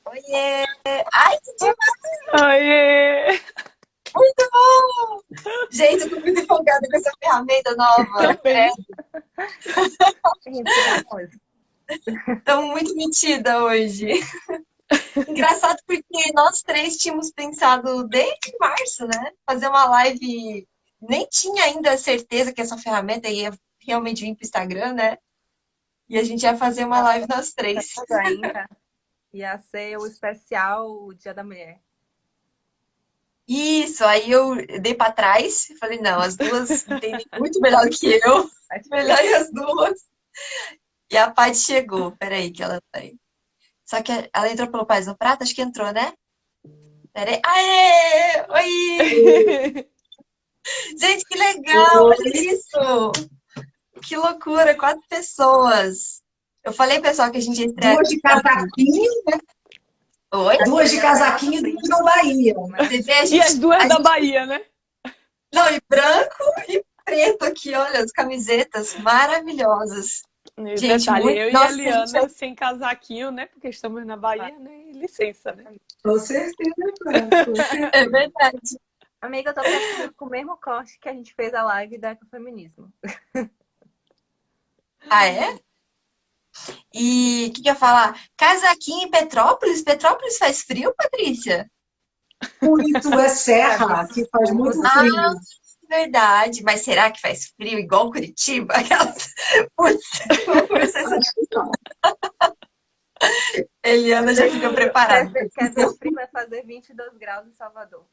Oiê! Ai, que demais! Oiê! Muito bom! Gente, eu tô muito empolgada com essa ferramenta nova. Também. Gente, vamos. Estou muito metida hoje. Engraçado porque nós três tínhamos pensado desde março, né? Fazer uma live. Nem tinha ainda certeza que essa ferramenta ia realmente vir para o Instagram, né? E a gente ia fazer uma live nós três. Ainda ia ser o especial Dia da Mulher. Isso, aí eu dei para trás, falei, não, as duas entendem muito melhor que eu, melhor as duas. E a Paty chegou, peraí que ela tá aí. Só que ela entrou pelo Paz no Prato, acho que entrou, né? Peraí. Aê! Oi! Gente, que legal! Olha isso! Que loucura! 4 pessoas. Eu falei, pessoal, que a gente ia estrear. Duas de casaquinho, Oi? duas de casaquinho e duas da Bahia. Você vê, a E as gente, duas a da gente. Bahia, né? Não, e branco e preto aqui, olha, as camisetas maravilhosas. E Gente, detalhe, muito. eu e a Nossa, a gente vai. Eliana sem casaquinho, né? Porque estamos na Bahia, né? E licença, né? Com certeza, com certeza. É verdade. Amiga, eu tô pensando com o mesmo corte que a gente fez a live do ecofeminismo. Ah, é? E o que, que eu ia falar? Casaquinho em Petrópolis? Petrópolis faz frio, Patrícia? Muito é serra, que faz muito Absurdo. Ah, frio. verdade. Mas será que faz frio igual Curitiba? Aquelas. Putz, vamos conversar isso. Acho que não. Eliana já fica preparada. Quer ver frio? Vai fazer 22 graus em Salvador.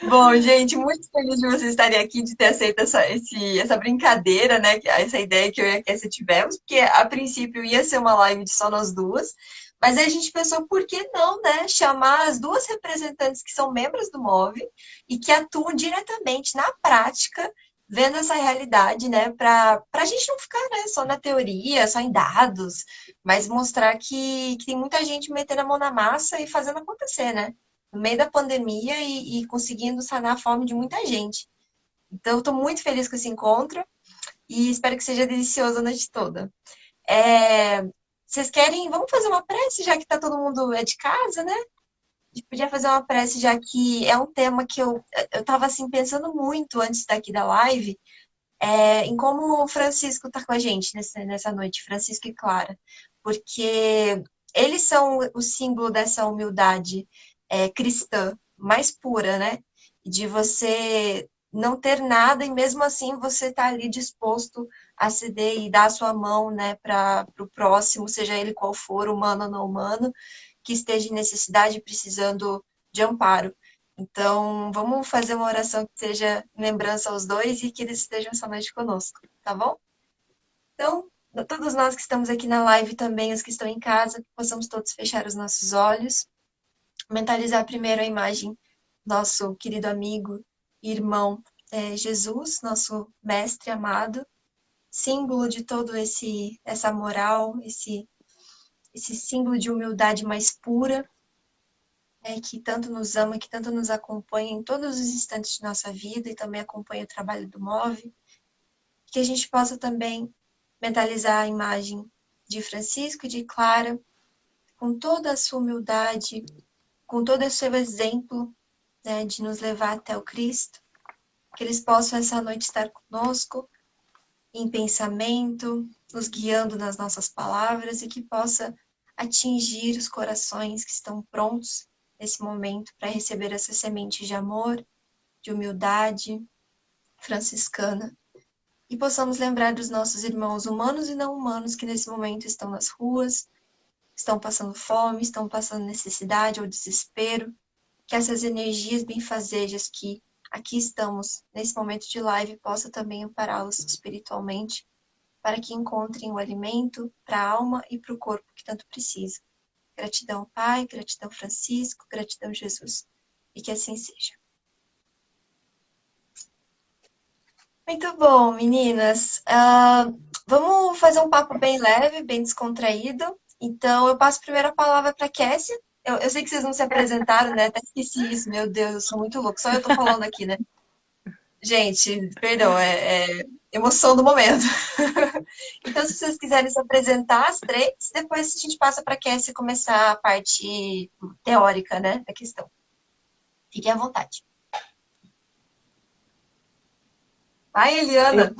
Bom, gente, muito feliz de vocês estarem aqui, de ter aceito essa brincadeira, né? Essa ideia que eu e a Kessia tivemos, porque a princípio ia ser uma live de só nós duas, mas aí a gente pensou, por que não, né? Chamar as duas representantes que são membros do MOVE e que atuam diretamente na prática, vendo essa realidade, né? Para a gente não ficar, né, só na teoria, só em dados, mas mostrar que tem muita gente metendo a mão na massa e fazendo acontecer, né? No meio da pandemia e conseguindo sanar a fome de muita gente. Então, eu estou muito feliz com esse encontro e espero que seja delicioso a noite toda. É, vocês querem? Vamos fazer uma prece, já que tá todo mundo é de casa, né? A gente podia fazer uma prece, já que é um tema que eu estava assim, pensando muito antes daqui da live, em como o Francisco está com a gente nessa noite, Francisco e Clara. Porque eles são o símbolo dessa humildade cristã mais pura, né? De você não ter nada e mesmo assim você tá ali disposto a ceder e dar a sua mão, né, para o próximo, seja ele qual for, humano ou não humano, que esteja em necessidade, precisando de amparo. Então, vamos fazer uma oração que seja em lembrança aos dois e que eles estejam essa noite conosco, tá bom? Então, todos nós que estamos aqui na live também, os que estão em casa, que possamos todos fechar os nossos olhos, mentalizar primeiro a imagem do nosso querido amigo e irmão Jesus, nosso mestre amado, símbolo de todo essa moral, esse símbolo de humildade mais pura, que tanto nos ama, que tanto nos acompanha em todos os instantes de nossa vida e também acompanha o trabalho do MOVE, que a gente possa também mentalizar a imagem de Francisco e de Clara, com toda a sua humildade, com todo o seu exemplo, né, de nos levar até o Cristo, que eles possam essa noite estar conosco, em pensamento, nos guiando nas nossas palavras e que possa atingir os corações que estão prontos nesse momento para receber essa semente de amor, de humildade franciscana. E possamos lembrar dos nossos irmãos humanos e não humanos que nesse momento estão nas ruas, estão passando fome, estão passando necessidade ou desespero, que essas energias benfazejas que aqui estamos nesse momento de live possa também ampará-los espiritualmente, para que encontrem o alimento para a alma e para o corpo que tanto precisa. Gratidão, Pai, gratidão, Francisco, gratidão, Jesus. E que assim seja. Muito bom, meninas. Vamos fazer um papo bem leve, bem descontraído. Então, eu passo primeiro a palavra para a Kessia. Eu sei que vocês não se apresentaram, né? Até esqueci isso, meu Deus, eu sou muito louco. Só eu tô falando aqui, né? Gente, perdão, emoção do momento. Então, se vocês quiserem se apresentar as três, depois a gente passa para a Cassie começar a parte teórica, né, da questão. Fiquem à vontade. Vai, Eliana!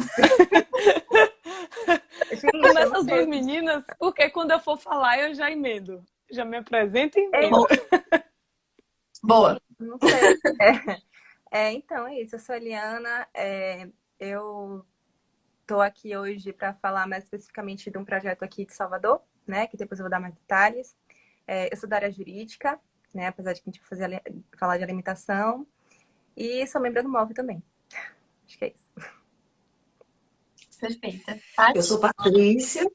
Começa as duas meninas, porque quando eu for falar, eu já emendo. Já me apresento e emendo. Boa! Não sei. Então, é isso. Eu sou a Eliana. Eu estou aqui hoje para falar mais especificamente de um projeto aqui de Salvador, né? Que depois eu vou dar mais detalhes. Eu sou da área jurídica, né? Apesar de que a gente vai falar de alimentação. E sou membro do MOV também. Acho que é isso. Perfeita. Eu sou Patrícia,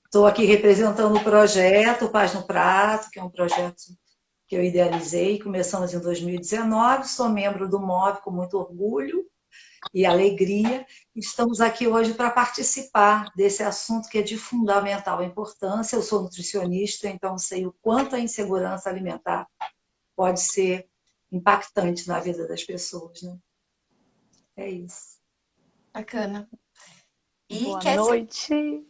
estou aqui representando o projeto Paz no Prato, que é um projeto que eu idealizei, começamos em 2019, sou membro do MOV com muito orgulho e alegria. Estamos aqui hoje para participar desse assunto que é de fundamental importância. Eu sou nutricionista, então sei o quanto a insegurança alimentar pode ser impactante na vida das pessoas, né? É isso. Bacana. E Boa Cassie? noite.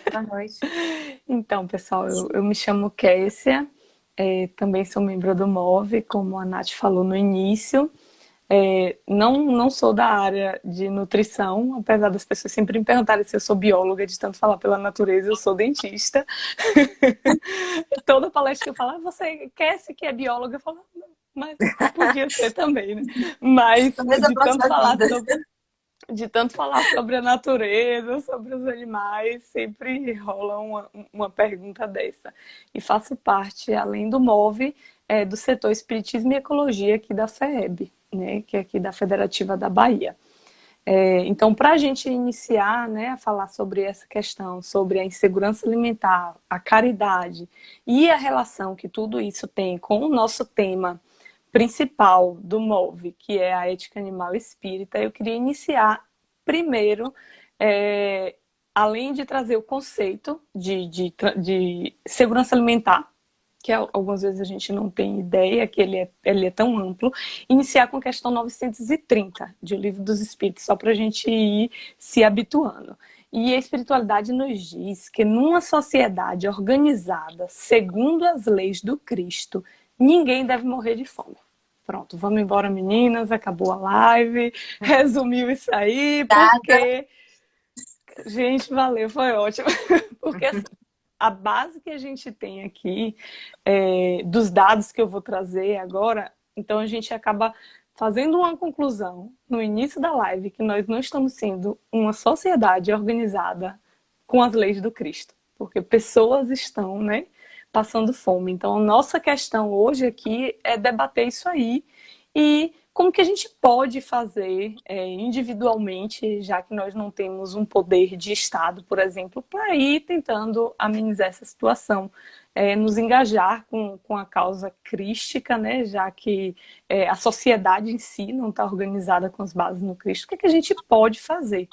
Boa noite. Então, pessoal, eu me chamo Kessia, também sou membro do MOV, como a Nath falou no início. Não sou da área de nutrição, apesar das pessoas sempre me perguntarem se eu sou bióloga, de tanto falar pela natureza, eu sou dentista. Toda palestra que eu falo, você quer se que é bióloga? Eu falo, não, mas podia ser também, né? Mas de tanto falar sobre a natureza, sobre os animais, sempre rola uma pergunta dessa. E faço parte, além do MOV, do setor Espiritismo e Ecologia aqui da FEEB, né, que é aqui da Federativa da Bahia. Então, para a gente iniciar, né, a falar sobre essa questão, sobre a insegurança alimentar, a caridade e a relação que tudo isso tem com o nosso tema principal do MOV, que é a ética animal espírita, eu queria iniciar primeiro, além de trazer o conceito de segurança alimentar, que algumas vezes a gente não tem ideia que ele é tão amplo, iniciar com a questão 930 de O Livro dos Espíritos, só para a gente ir se habituando. E a espiritualidade nos diz que numa sociedade organizada, segundo as leis do Cristo, ninguém deve morrer de fome. Pronto, vamos embora, meninas, acabou a live, resumiu isso aí, porque... Gente, valeu, foi ótimo. Porque assim, a base que a gente tem aqui, dos dados que eu vou trazer agora, então a gente acaba fazendo uma conclusão no início da live, que nós não estamos sendo uma sociedade organizada com as leis do Cristo, porque pessoas estão, né, passando fome. Então, a nossa questão hoje aqui é debater isso aí e como que a gente pode fazer individualmente, já que nós não temos um poder de Estado, por exemplo, para ir tentando amenizar essa situação, nos engajar com a causa crística, né, já que a sociedade em si não está organizada com as bases no Cristo. O que é que a gente pode fazer?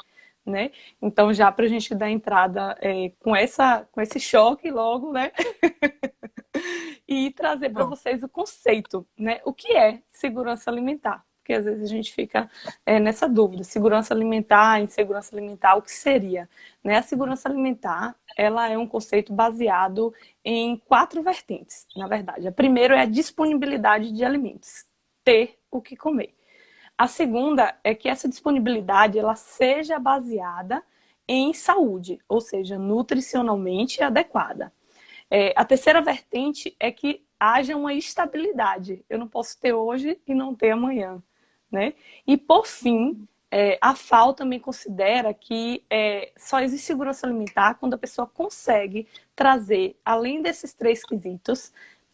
Né? Então, já para a gente dar entrada com esse choque logo, né? E trazer para vocês o conceito, né? O que é segurança alimentar? Porque às vezes a gente fica nessa dúvida, segurança alimentar, insegurança alimentar, o que seria? Né? A segurança alimentar, ela é um conceito baseado em 4 vertentes, na verdade. A primeira é a disponibilidade de alimentos, ter o que comer. A segunda é que essa disponibilidade ela seja baseada em saúde, ou seja, nutricionalmente adequada. A terceira vertente é que haja uma estabilidade. Eu não posso ter hoje e não ter amanhã. Né? E, por fim, a FAO também considera que só existe segurança alimentar quando a pessoa consegue trazer, além desses 3 quesitos,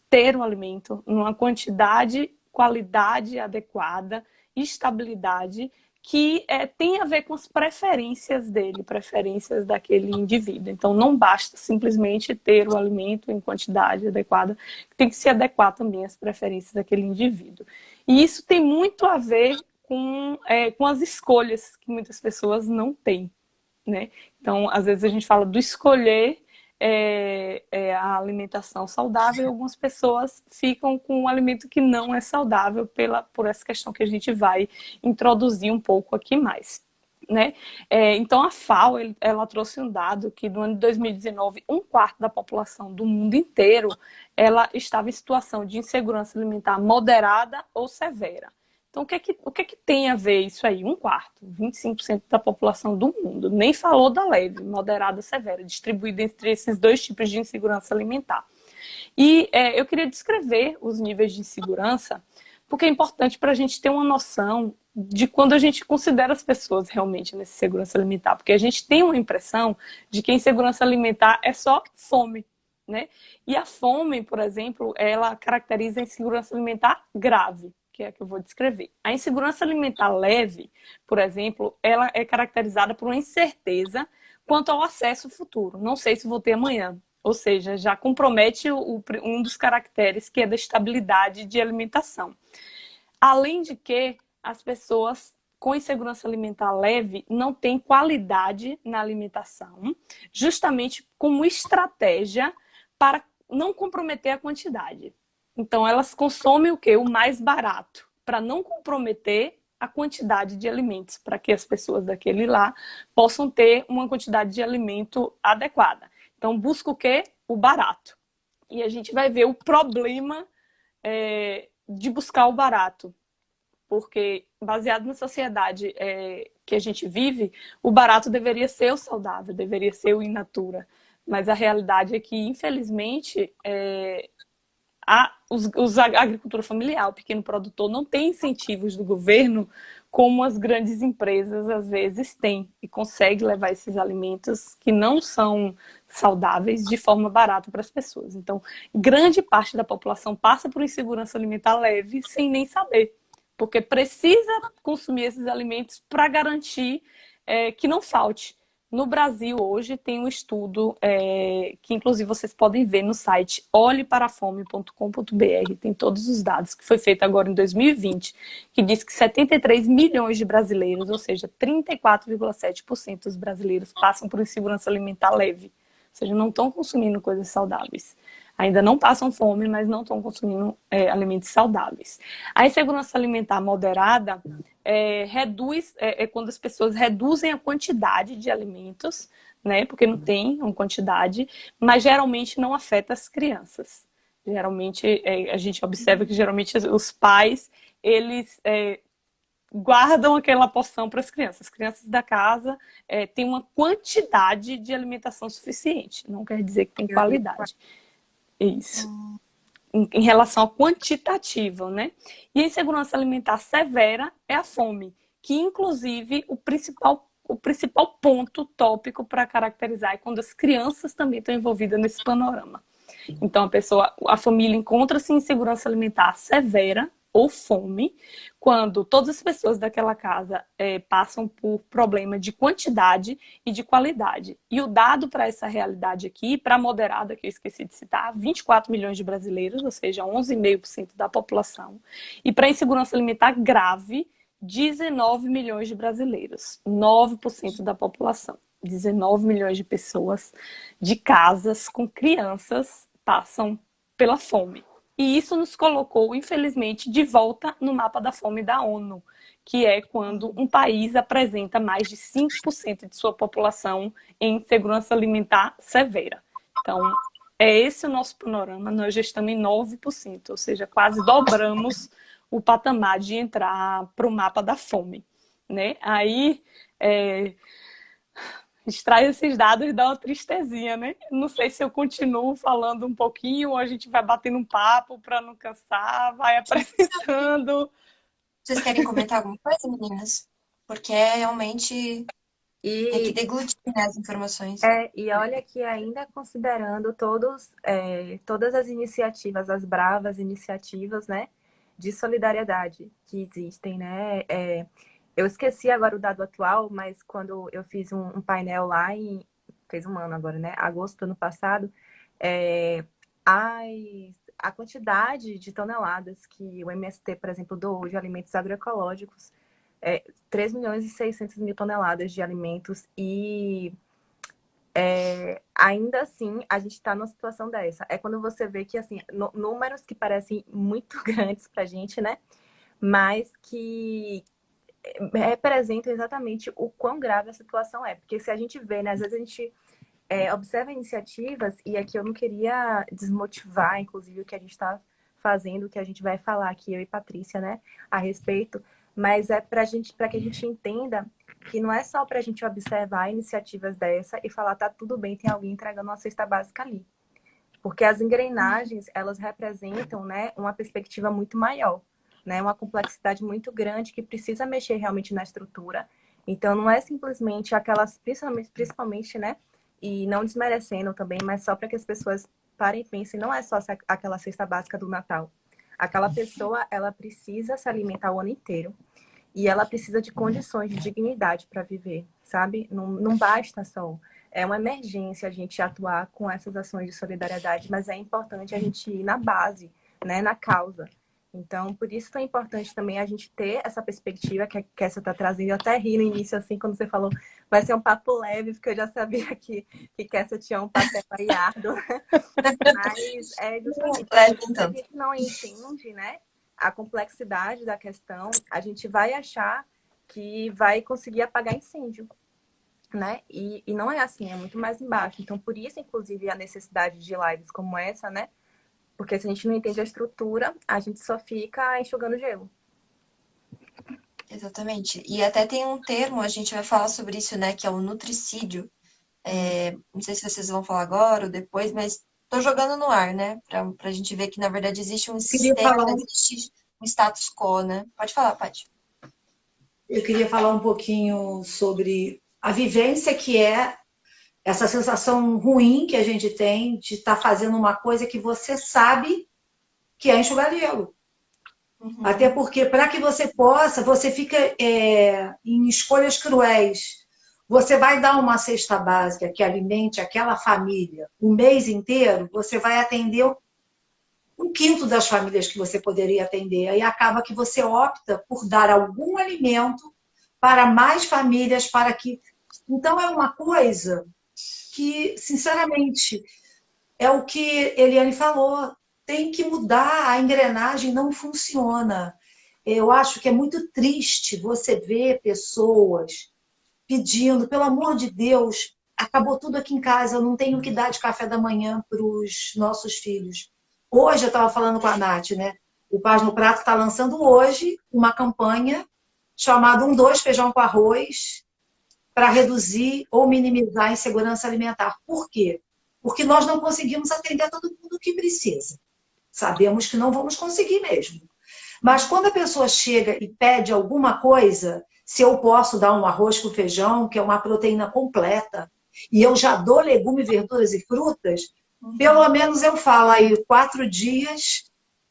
ter um alimento numa quantidade, qualidade adequada, estabilidade, que tem a ver com as preferências dele, preferências daquele indivíduo. Então, não basta simplesmente ter o alimento em quantidade adequada, tem que se adequar também às preferências daquele indivíduo. E isso tem muito a ver com as escolhas que muitas pessoas não têm. Né? Então, às vezes a gente fala do escolher a alimentação saudável e algumas pessoas ficam com um alimento que não é saudável por essa questão que a gente vai introduzir um pouco aqui mais. né? Então, a FAO, ela trouxe um dado que no ano de 2019, um quarto da população do mundo inteiro, ela estava em situação de insegurança alimentar moderada ou severa. Então, o que é que tem a ver isso aí? Um quarto, 25% da população do mundo. Nem falou da leve, moderada ou severa, distribuída entre esses dois tipos de insegurança alimentar. E eu queria descrever os níveis de insegurança, porque é importante para a gente ter uma noção de quando a gente considera as pessoas realmente nessa insegurança alimentar. Porque a gente tem uma impressão de que a insegurança alimentar é só fome, né? E a fome, por exemplo, ela caracteriza a insegurança alimentar grave, que é a que eu vou descrever. A insegurança alimentar leve, por exemplo, ela é caracterizada por uma incerteza quanto ao acesso futuro. Não sei se vou ter amanhã. Ou seja, já compromete um dos caracteres, que é da estabilidade de alimentação. Além de que as pessoas com insegurança alimentar leve não têm qualidade na alimentação, justamente como estratégia para não comprometer a quantidade. Então, elas consomem o quê? O mais barato, para não comprometer a quantidade de alimentos, para que as pessoas daquele lá possam ter uma quantidade de alimento adequada. Então, busca o quê? O barato. E a gente vai ver o problema de buscar o barato. Porque, baseado na sociedade que a gente vive, o barato deveria ser o saudável, deveria ser o in natura. Mas a realidade é que, infelizmente, a agricultura familiar, o pequeno produtor, não tem incentivos do governo como as grandes empresas às vezes têm, e consegue levar esses alimentos que não são saudáveis de forma barata para as pessoas. Então, grande parte da população passa por insegurança alimentar leve sem nem saber, porque precisa consumir esses alimentos para garantir que não falte. No Brasil, hoje, tem um estudo que, inclusive, vocês podem ver no site olheparafome.com.br, tem todos os dados, que foi feito agora em 2020, que diz que 73 milhões de brasileiros, ou seja, 34,7% dos brasileiros passam por insegurança alimentar leve, ou seja, não estão consumindo coisas saudáveis. Ainda não passam fome, mas não estão consumindo alimentos saudáveis. A insegurança alimentar moderada reduz, quando as pessoas reduzem a quantidade de alimentos, né, porque não tem uma quantidade, mas geralmente não afeta as crianças. Geralmente, a gente observa que geralmente os pais, eles guardam aquela porção para as crianças. As crianças da casa têm uma quantidade de alimentação suficiente, não quer dizer que tem qualidade. Isso. Em relação ao quantitativo, né? E a insegurança alimentar severa é a fome, que inclusive o principal ponto tópico para caracterizar é quando as crianças também estão envolvidas nesse panorama. Então a família encontra-se em insegurança alimentar severa ou fome, quando todas as pessoas daquela casa passam por problema de quantidade e de qualidade. E o dado para essa realidade aqui, para a moderada, que eu esqueci de citar, 24 milhões de brasileiros, ou seja, 11,5% da população. E para a insegurança alimentar grave, 19 milhões de brasileiros, 9% da população. 19 milhões de pessoas de casas com crianças passam pela fome. E isso nos colocou, infelizmente, de volta no mapa da fome da ONU, que é quando um país apresenta mais de 5% de sua população em insegurança alimentar severa. Então, é esse o nosso panorama. Nós já estamos em 9%, ou seja, quase dobramos o patamar de entrar para o mapa da fome, né? Aí, a gente traz esses dados e dá uma tristezinha, né? Não sei se eu continuo falando um pouquinho ou a gente vai batendo um papo para não cansar, vai apresentando. Vocês querem comentar alguma coisa, meninas? Porque realmente tem que deglutir, né, as informações. E olha que ainda considerando todas as iniciativas, as bravas iniciativas, né, de solidariedade que existem, né? Eu esqueci agora o dado atual, mas quando eu fiz um painel lá fez um ano agora, né? Agosto do ano passado, a quantidade de toneladas que o MST, por exemplo, doou de alimentos agroecológicos, 3 milhões e 600 mil toneladas de alimentos e ainda assim a gente está numa situação dessa. É quando você vê que, assim, números que parecem muito grandes pra gente, né? Mas que representam exatamente o quão grave a situação é. Porque se a gente vê, né, às vezes a gente observa iniciativas, e aqui eu não queria desmotivar, inclusive, o que a gente está fazendo, o que a gente vai falar aqui, eu e Patrícia, né, a respeito, mas é para que a gente entenda que não é só para a gente observar iniciativas dessa e falar, tá tudo bem, tem alguém entregando uma cesta básica ali. Porque as engrenagens, elas representam, né, uma perspectiva muito maior, né, uma complexidade muito grande que precisa mexer realmente na estrutura. Então, não é simplesmente aquelas, principalmente, né, e não desmerecendo também, mas só para que as pessoas parem e pensem, não é só aquela cesta básica do Natal. Aquela pessoa, ela precisa se alimentar o ano inteiro e ela precisa de condições de dignidade para viver, sabe? Não basta só. É uma emergência a gente atuar com essas ações de solidariedade, mas é importante a gente ir na base, né, na causa. Então, por isso é importante também a gente ter essa perspectiva que a Kessia está trazendo. Eu até ri no início, assim, quando você falou, vai ser um papo leve, porque eu já sabia que Kessia tinha um papel aí árduo. Mas é justamente se a gente não entende, né, a complexidade da questão, a gente vai achar que vai conseguir apagar incêndio, né? E não é assim, é muito mais embaixo. Então, por isso, inclusive, a necessidade de lives como essa, né? Porque se a gente não entende a estrutura, a gente só fica enxugando gelo. Exatamente. E até tem um termo, a gente vai falar sobre isso, né? Que é o nutricídio. Não sei se vocês vão falar agora ou depois, mas tô jogando no ar, né? Pra gente ver que, na verdade, existe um Queria sistema, falar, existe um status quo, né? Pode falar, Paty. eu queria falar um pouquinho sobre a vivência que é essa sensação ruim que a gente tem de estar fazendo uma coisa que você sabe que é enxugar gelo. Até porque, para que você possa, você fica em escolhas cruéis. Você vai dar uma cesta básica que alimente aquela família o mês inteiro, você vai atender um quinto das famílias que você poderia atender. Aí acaba que você opta por dar algum alimento para mais famílias, para que... Então, é uma coisa que, sinceramente, é o que Eliane falou, tem que mudar, a engrenagem não funciona. Eu acho que é muito triste você ver pessoas pedindo, pelo amor de Deus, acabou tudo aqui em casa, eu não tenho o que dar de café da manhã para os nossos filhos. Hoje eu estava falando com a Nath, né? O Paz no Prato está lançando hoje uma campanha chamada 1-2 feijão com arroz para reduzir ou minimizar a insegurança alimentar. Por quê? Porque nós não conseguimos atender todo mundo que precisa. Sabemos que não vamos conseguir mesmo. Mas quando a pessoa chega e pede alguma coisa, se eu posso dar um arroz com feijão, que é uma proteína completa, e eu já dou legumes, verduras e frutas, pelo menos eu falo aí 4 dias,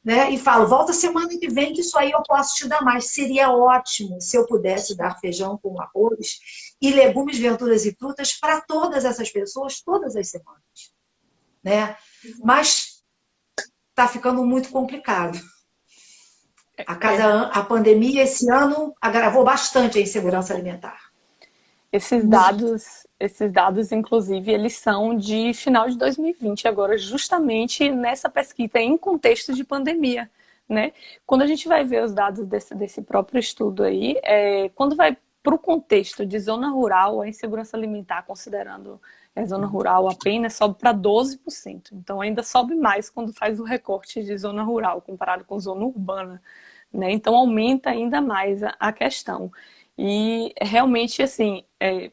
né? E falo, volta semana que vem que isso aí eu posso te dar mais. Seria ótimo se eu pudesse dar feijão com arroz e legumes, verduras e frutas para todas essas pessoas, todas as semanas, né? Mas está ficando muito complicado. A pandemia esse ano agravou bastante a insegurança alimentar. Esses dados, inclusive, eles são de final de 2020, agora justamente nessa pesquisa em contexto de pandemia, né? Quando a gente vai ver os dados desse próprio estudo aí, quando vai para o contexto de zona rural, a insegurança alimentar, considerando a zona rural apenas, sobe para 12%. Então ainda sobe mais quando faz o recorte de zona rural, comparado com zona urbana, né? Então aumenta ainda mais a questão. E realmente, assim,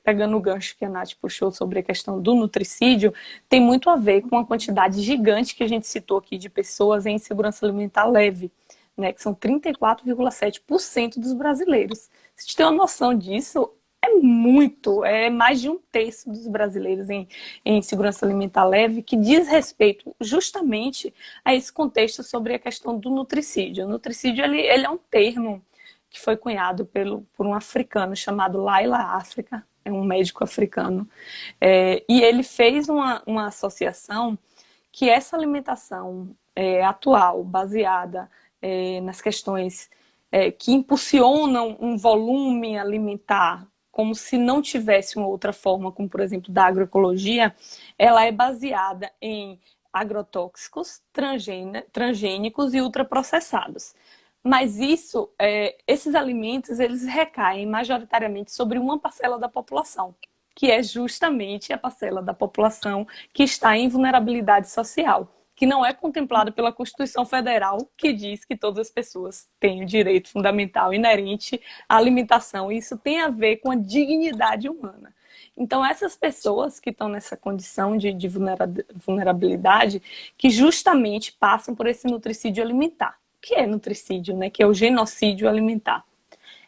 pegando o gancho que a Nath puxou sobre a questão do nutricídio, tem muito a ver com a quantidade gigante que a gente citou aqui de pessoas em insegurança alimentar leve, né, que são 34,7% dos brasileiros. Se a gente tem uma noção disso, é mais de 1/3 dos brasileiros em insegurança alimentar leve, que diz respeito justamente a esse contexto sobre a questão do nutricídio. O nutricídio ele é um termo que foi cunhado por um africano chamado Laila África, é um médico africano, e ele fez uma associação que essa alimentação atual, baseada nas questões que impulsionam um volume alimentar, como se não tivesse uma outra forma, como por exemplo da agroecologia, ela é baseada em agrotóxicos, transgênicos e ultraprocessados. Mas esses alimentos, eles recaem majoritariamente sobre uma parcela da população, que é justamente a parcela da população que está em vulnerabilidade social, que não é contemplada pela Constituição Federal, que diz que todas as pessoas têm o direito fundamental inerente à alimentação, e isso tem a ver com a dignidade humana. Então, essas pessoas que estão nessa condição de vulnerabilidade, que justamente passam por esse nutricídio alimentar. O que é nutricídio, né? Que é o genocídio alimentar.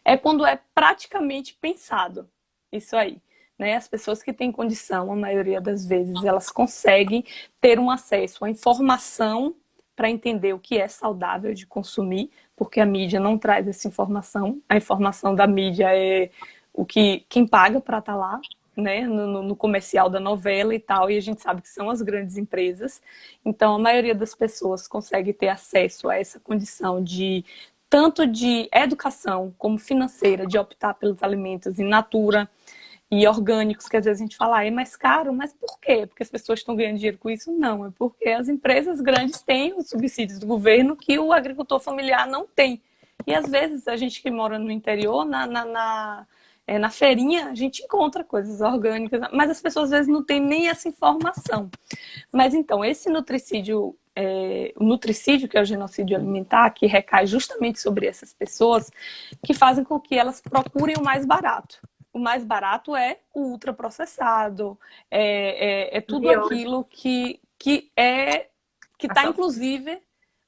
É quando é praticamente pensado isso aí. Né? As pessoas que têm condição, a maioria das vezes, elas conseguem ter um acesso à informação para entender o que é saudável de consumir, porque a mídia não traz essa informação. A informação da mídia é o que quem paga para estar lá, né? No comercial da novela e tal, e a gente sabe que são as grandes empresas. Então, a maioria das pessoas consegue ter acesso a essa condição de tanto de educação como financeira, de optar pelos alimentos in natura e orgânicos, que às vezes a gente fala, é mais caro, mas por quê? Porque as pessoas estão ganhando dinheiro com isso? Não, é porque as empresas grandes têm os subsídios do governo que o agricultor familiar não tem. E às vezes a gente que mora no interior, na feirinha, a gente encontra coisas orgânicas, mas as pessoas às vezes não têm nem essa informação. Mas então, esse nutricídio, o nutricídio, que é o genocídio alimentar, que recai justamente sobre essas pessoas, que fazem com que elas procurem o mais barato. O mais barato é o ultraprocessado, é tudo aquilo que está, inclusive,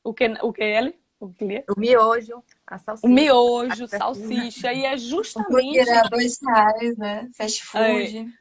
o que Ellie? O miojo, a salsicha. O miojo, salsicha, e é justamente... R$2, né? Fast food.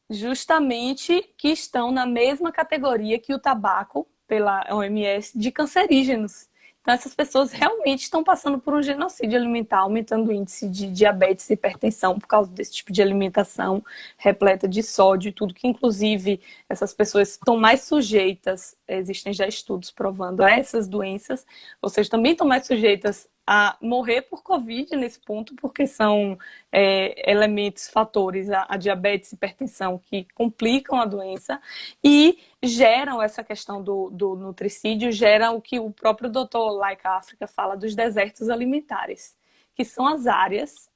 Justamente que estão na mesma categoria que o tabaco, pela OMS, de cancerígenos. Então, essas pessoas realmente estão passando por um genocídio alimentar, aumentando o índice de diabetes e hipertensão por causa desse tipo de alimentação repleta de sódio e tudo, que inclusive essas pessoas estão mais sujeitas, existem já estudos provando a essas doenças, ou seja, também estão mais sujeitas a morrer por Covid nesse ponto, porque são elementos, fatores, a diabetes e hipertensão que complicam a doença e geram essa questão do nutricídio, geram o que o próprio Dr. Laika África fala dos desertos alimentares, que são as áreas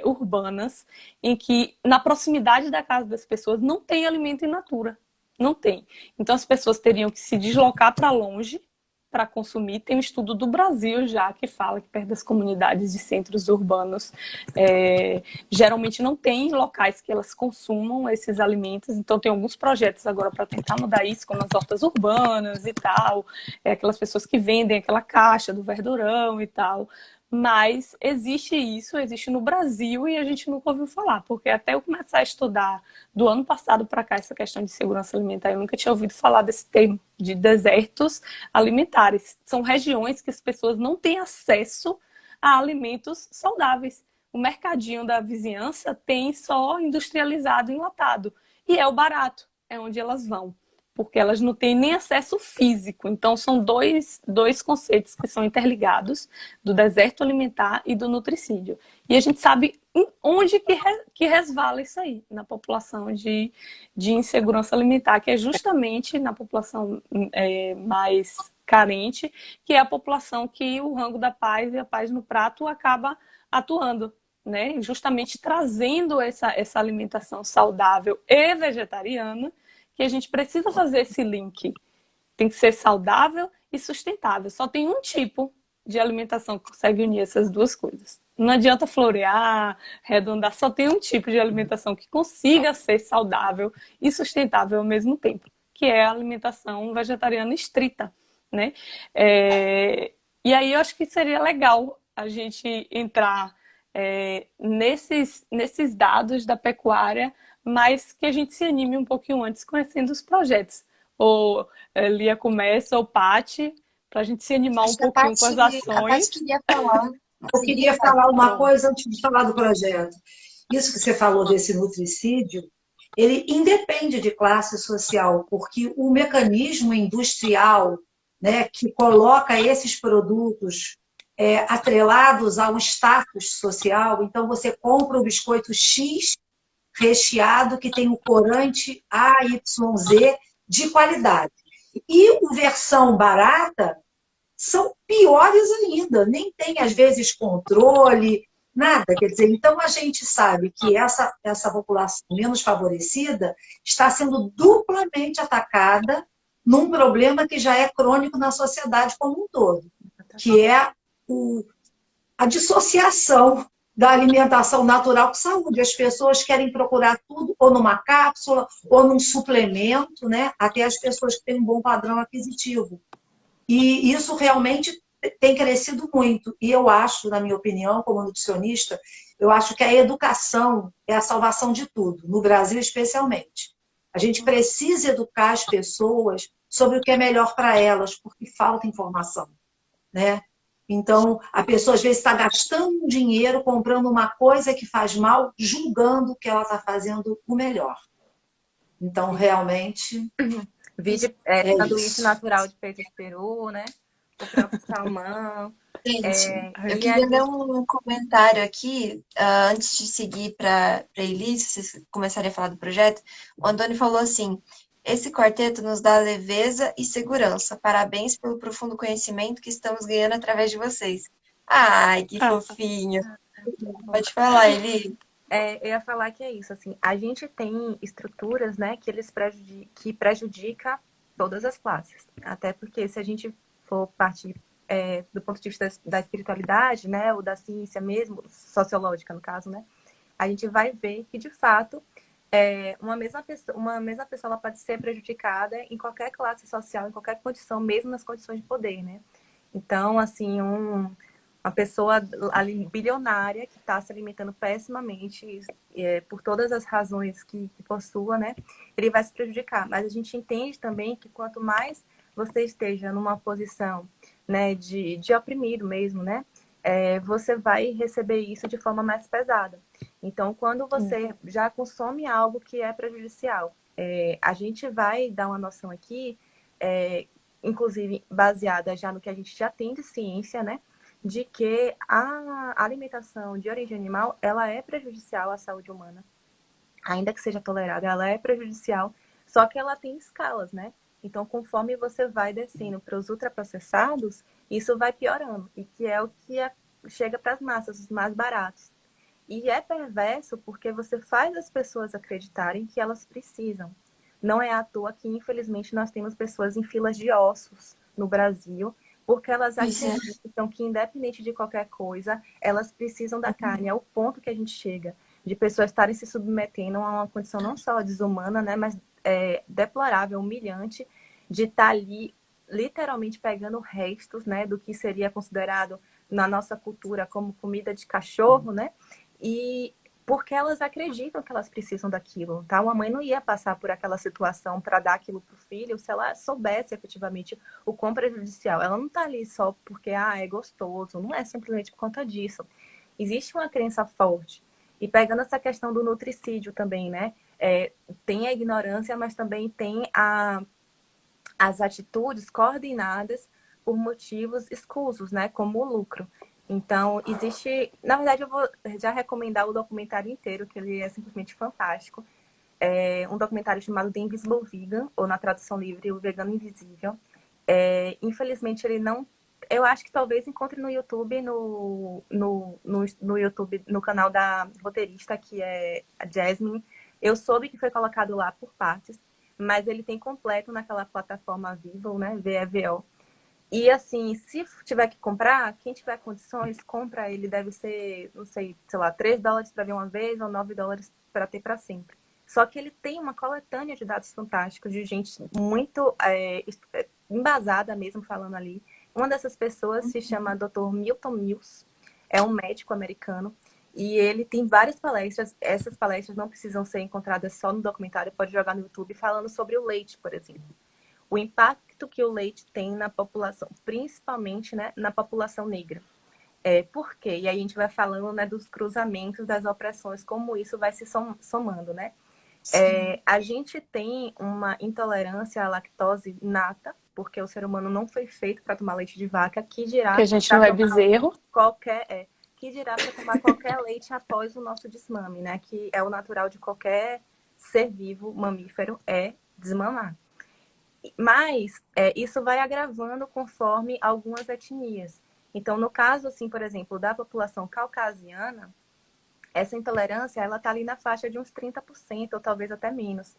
urbanas em que, na proximidade da casa das pessoas, não tem alimento in natura. Não tem. Então, as pessoas teriam que se deslocar para longe para consumir. Tem um estudo do Brasil já que fala que perto das comunidades de centros urbanos geralmente não tem locais que elas consumam esses alimentos, então tem alguns projetos agora para tentar mudar isso, como as hortas urbanas e tal, aquelas pessoas que vendem aquela caixa do verdurão e tal. Mas existe no Brasil e a gente nunca ouviu falar, porque até eu começar a estudar do ano passado para cá essa questão de segurança alimentar, eu nunca tinha ouvido falar desse termo, de desertos alimentares. São regiões que as pessoas não têm acesso a alimentos saudáveis. O mercadinho da vizinhança tem só industrializado, enlatado, e é o barato, é onde elas vão, porque elas não têm nem acesso físico. Então, são dois conceitos que são interligados, do deserto alimentar e do nutricídio. E a gente sabe onde que resvala isso aí, na população de insegurança alimentar, que é justamente na população mais carente, que é a população que o rango da paz e a paz no prato acaba atuando, né? Justamente trazendo essa alimentação saudável e vegetariana, que a gente precisa fazer esse link. Tem que ser saudável e sustentável. Só tem um tipo de alimentação que consegue unir essas duas coisas. Não adianta florear, arredondar, só tem um tipo de alimentação que consiga ser saudável e sustentável ao mesmo tempo, que é a alimentação vegetariana estrita, né? E aí eu acho que seria legal a gente entrar nesses dados da pecuária, mas que a gente se anime um pouquinho antes conhecendo os projetos. Ou Lia começa, ou Paty, para a gente se animar um pouquinho com as ações. Eu queria falar uma coisa antes de falar do projeto. Isso que você falou desse nutricídio, ele independe de classe social, porque o mecanismo industrial, né, que coloca esses produtos atrelados a um status social, então você compra o biscoito X recheado, que tem o corante AYZ de qualidade. E a versão barata são piores ainda, nem tem, às vezes, controle, nada. Quer dizer, então a gente sabe que essa população menos favorecida está sendo duplamente atacada num problema que já é crônico na sociedade como um todo, que é a dissociação da alimentação natural com saúde. As pessoas querem procurar tudo ou numa cápsula ou num suplemento, né? Até as pessoas que têm um bom padrão aquisitivo. E isso realmente tem crescido muito. E eu acho, na minha opinião, como nutricionista, eu acho que a educação é a salvação de tudo, no Brasil especialmente. A gente precisa educar as pessoas sobre o que é melhor para elas, porque falta informação, né? Então, a pessoa às vezes está gastando um dinheiro comprando uma coisa que faz mal, julgando que ela está fazendo o melhor. Então, realmente, Vídeo, é sanduíche isso. natural de peito de peru, né? O próprio salmão. Gente, eu E a queria ler gente, um comentário aqui, antes de seguir para a Elis, se vocês começarem a falar do projeto. O Antônio falou assim: esse quarteto nos dá leveza e segurança. Parabéns pelo profundo conhecimento que estamos ganhando através de vocês. Ai, que Ah, fofinho. Pode falar, Eli. eu ia falar que é isso, assim, a gente tem estruturas, né, que prejudica todas as classes. Até porque se a gente for partir do ponto de vista da espiritualidade, né, ou da ciência mesmo, sociológica no caso, né, a gente vai ver que, de fato, uma mesma pessoa ela pode ser prejudicada em qualquer classe social, em qualquer condição, mesmo nas condições de poder, né? Então, assim, uma pessoa ali bilionária que está se alimentando pessimamente por todas as razões que possua, né? Ele vai se prejudicar. Mas a gente entende também que quanto mais você esteja numa posição, né, de oprimido mesmo, né? Você vai receber isso de forma mais pesada. Então, quando você já consome algo que é prejudicial, a gente vai dar uma noção aqui, inclusive baseada já no que a gente já tem de ciência, né? De que a alimentação de origem animal, ela é prejudicial à saúde humana. Ainda que seja tolerada, ela é prejudicial, só que ela tem escalas, né? Então, conforme você vai descendo para os ultraprocessados, isso vai piorando, e que é o que chega para as massas, os mais baratos. E é perverso porque você faz as pessoas acreditarem que elas precisam. Não é à toa que, infelizmente, nós temos pessoas em filas de ossos no Brasil, porque elas acreditam que, independente de qualquer coisa, elas precisam da carne. É o ponto que a gente chega, de pessoas estarem se submetendo a uma condição não só desumana, né, mas deplorável, humilhante, de estar ali literalmente pegando restos, né, do que seria considerado na nossa cultura como comida de cachorro, né? E porque elas acreditam que elas precisam daquilo, tá? Uma mãe não ia passar por aquela situação para dar aquilo para o filho se ela soubesse efetivamente o quão prejudicial. Ela não tá ali só porque é gostoso, não é simplesmente por conta disso. Existe uma crença forte. E pegando essa questão do nutricídio também, né? Tem a ignorância, mas também tem as atitudes coordenadas por motivos escusos, né? Como o lucro. Então, existe... Na verdade, eu vou já recomendar o documentário inteiro, que ele é simplesmente fantástico. É um documentário chamado The Invisible Vegan, ou na tradução livre, O Vegano Invisível. Infelizmente, ele não... Eu acho que talvez encontre no YouTube, no YouTube, no canal da roteirista, que é a Jasmine. Eu soube que foi colocado lá por partes, mas ele tem completo naquela plataforma Vivo, né? VEVO. E assim, se tiver que comprar, quem tiver condições, compra. Ele deve ser, não sei lá, $3 para ver uma vez ou $9 para ter para sempre. Só que ele tem uma coletânea de dados fantásticos, de gente muito embasada mesmo falando ali. Uma dessas pessoas se chama Dr. Milton Mills, é um médico americano, e ele tem várias palestras. Essas palestras não precisam ser encontradas só no documentário, pode jogar no YouTube, falando sobre o leite, por exemplo. O impacto que o leite tem na população, principalmente, né, na população negra. Por quê? E aí a gente vai falando, né, dos cruzamentos, das opressões, como isso vai se somando, né? A gente tem uma intolerância à lactose nata, porque o ser humano não foi feito para tomar leite de vaca, que dirá que a gente não é bezerro. que dirá para tomar qualquer leite após o nosso desmame, né? Que é o natural de qualquer ser vivo, mamífero, é desmamar. Mas isso vai agravando conforme algumas etnias. Então, no caso, assim, por exemplo, da população caucasiana, essa intolerância, ela está ali na faixa de uns 30%, ou talvez até menos.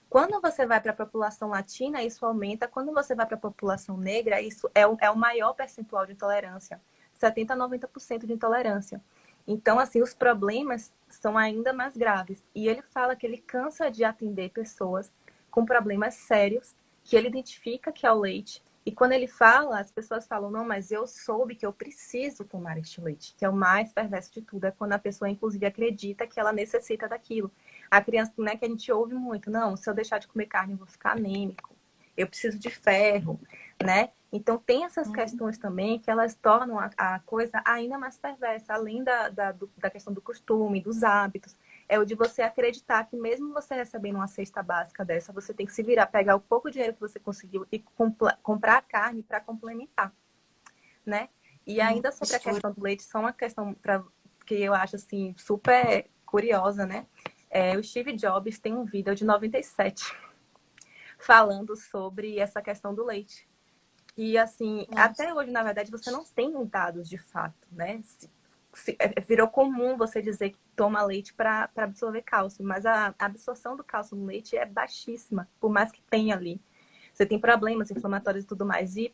Quando você vai para a população latina, isso aumenta. Quando você vai para a população negra, isso é o maior percentual de intolerância. 70% a 90% de intolerância. Então, assim, os problemas são ainda mais graves. E ele fala que ele cansa de atender pessoas com problemas sérios, que ele identifica que é o leite. E quando ele fala, as pessoas falam, não, mas eu soube que eu preciso tomar este leite, que é o mais perverso de tudo. É quando a pessoa, inclusive, acredita que ela necessita daquilo. A criança, né, que a gente ouve muito, não, se eu deixar de comer carne, eu vou ficar anêmico. Eu preciso de ferro, né? Então, tem essas questões também que elas tornam a coisa ainda mais perversa, além da questão do costume, dos hábitos. É o de você acreditar que mesmo você recebendo uma cesta básica dessa, você tem que se virar, pegar o pouco dinheiro que você conseguiu e comprar carne para complementar, né? E ainda sobre a questão do leite, só uma questão que eu acho assim super curiosa, né? O Steve Jobs tem um vídeo de 97 falando sobre essa questão do leite. E, assim, até hoje, na verdade, você não tem dados de fato, né? Virou comum você dizer que toma leite para absorver cálcio, mas a absorção do cálcio no leite é baixíssima, por mais que tenha ali. Você tem problemas inflamatórios e tudo mais. E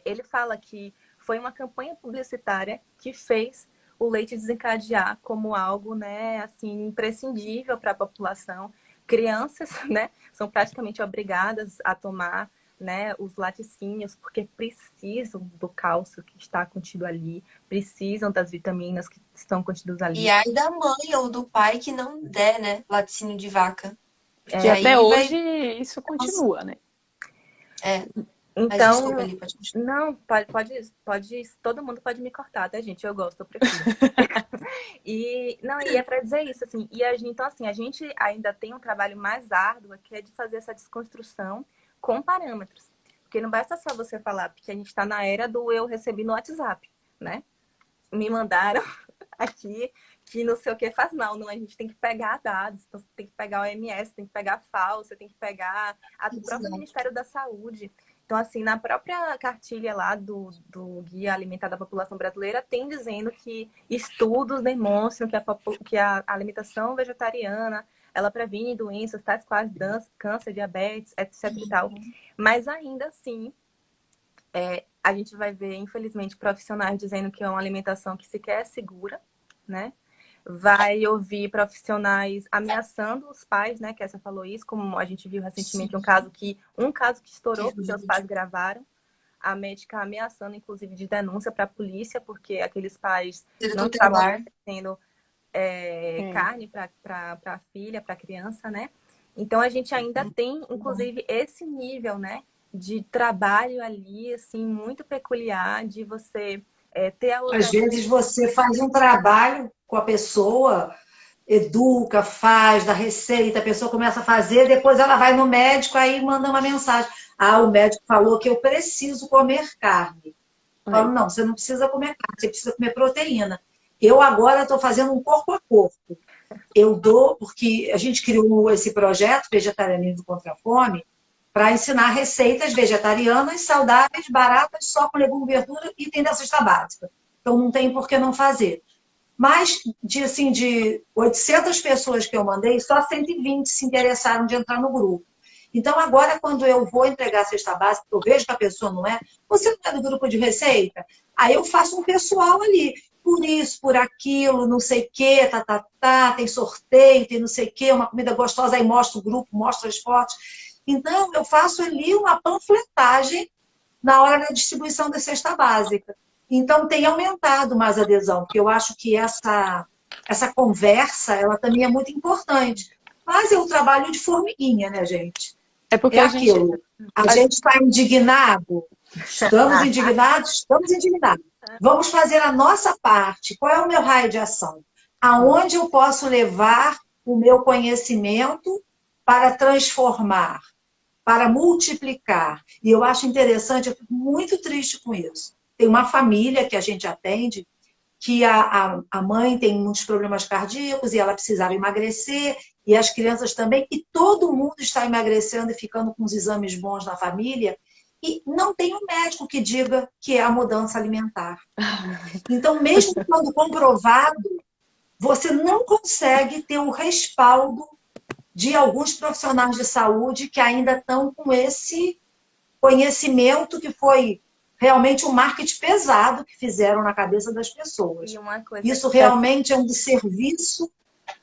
ele fala que foi uma campanha publicitária que fez o leite desencadear como algo, né, assim, imprescindível para a população. Crianças, né, são praticamente obrigadas a tomar, né, os laticínios, porque precisam do cálcio que está contido ali, precisam das vitaminas que estão contidas ali. E aí da mãe ou do pai que não der, né, laticínio de vaca. Porque E aí até vai... hoje isso continua, né? Mas Então, desculpa ali, pode continuar. não, pode, todo mundo pode me cortar, tá, gente? Eu gosto, eu prefiro. E é para dizer isso, assim. Então, assim, a gente ainda tem um trabalho mais árduo, que é de fazer essa desconstrução com parâmetros. Porque não basta só você falar, porque a gente está na era do eu recebi no WhatsApp, né? Me mandaram aqui que não sei o que faz mal, não. A gente tem que pegar dados, então você tem que pegar o OMS, tem que pegar a FAO, você tem que pegar do próprio Ministério da Saúde. Então, assim, na própria cartilha lá do Guia Alimentar da População Brasileira, tem dizendo que estudos demonstram que a alimentação vegetariana, ela previne doenças tais quais câncer, diabetes, etc e tal. Mas ainda assim, a gente vai ver, infelizmente, profissionais dizendo que é uma alimentação que sequer é segura, né? Vai ouvir profissionais ameaçando os pais, né? Que essa falou isso, como a gente viu recentemente um caso que estourou, porque os pais gravaram. A médica ameaçando, inclusive, de denúncia para a polícia, porque aqueles pais não estavam oferecendo carne para a filha, para a criança, né? Então, a gente ainda tem, inclusive, esse nível, né? De trabalho ali, assim, muito peculiar, de você ter a ousadia. Às vezes você faz um trabalho com a pessoa, educa, faz, dá receita, a pessoa começa a fazer, depois ela vai no médico, aí manda uma mensagem. Ah, o médico falou que eu preciso comer carne. Eu falo, não, você não precisa comer carne, você precisa comer proteína. Eu agora estou fazendo um corpo a corpo. Eu dou, porque a gente criou esse projeto, Vegetarianismo contra a Fome, para ensinar receitas vegetarianas, saudáveis, baratas, só com legume, verdura e tem da cesta básica. Então, não tem por que não fazer. Mas, de 800 pessoas que eu mandei, só 120 se interessaram de entrar no grupo. Então, agora, quando eu vou entregar a cesta básica, eu vejo que a pessoa não é, você não é do grupo de receita? Aí eu faço um pessoal ali, por isso, por aquilo, não sei o quê, tem sorteio, tem não sei o quê, uma comida gostosa, aí mostra o grupo, mostra as fotos. Então, eu faço ali uma panfletagem na hora da distribuição da cesta básica. Então, tem aumentado mais a adesão, porque eu acho que essa conversa, ela também é muito importante. Mas é um trabalho de formiguinha, né, gente? É porque a gente está indignado, estamos indignados. Vamos fazer a nossa parte. Qual é o meu raio de ação? Aonde eu posso levar o meu conhecimento para transformar, para multiplicar? E eu acho interessante, eu fico muito triste com isso. Tem uma família que a gente atende que a mãe tem muitos problemas cardíacos e ela precisava emagrecer, e as crianças também, e todo mundo está emagrecendo e ficando com os exames bons na família, e não tem um médico que diga que é a mudança alimentar. Então, mesmo quando comprovado, você não consegue ter o respaldo de alguns profissionais de saúde que ainda estão com esse conhecimento que foi realmente um marketing pesado que fizeram na cabeça das pessoas. E uma coisa Isso realmente é um desserviço,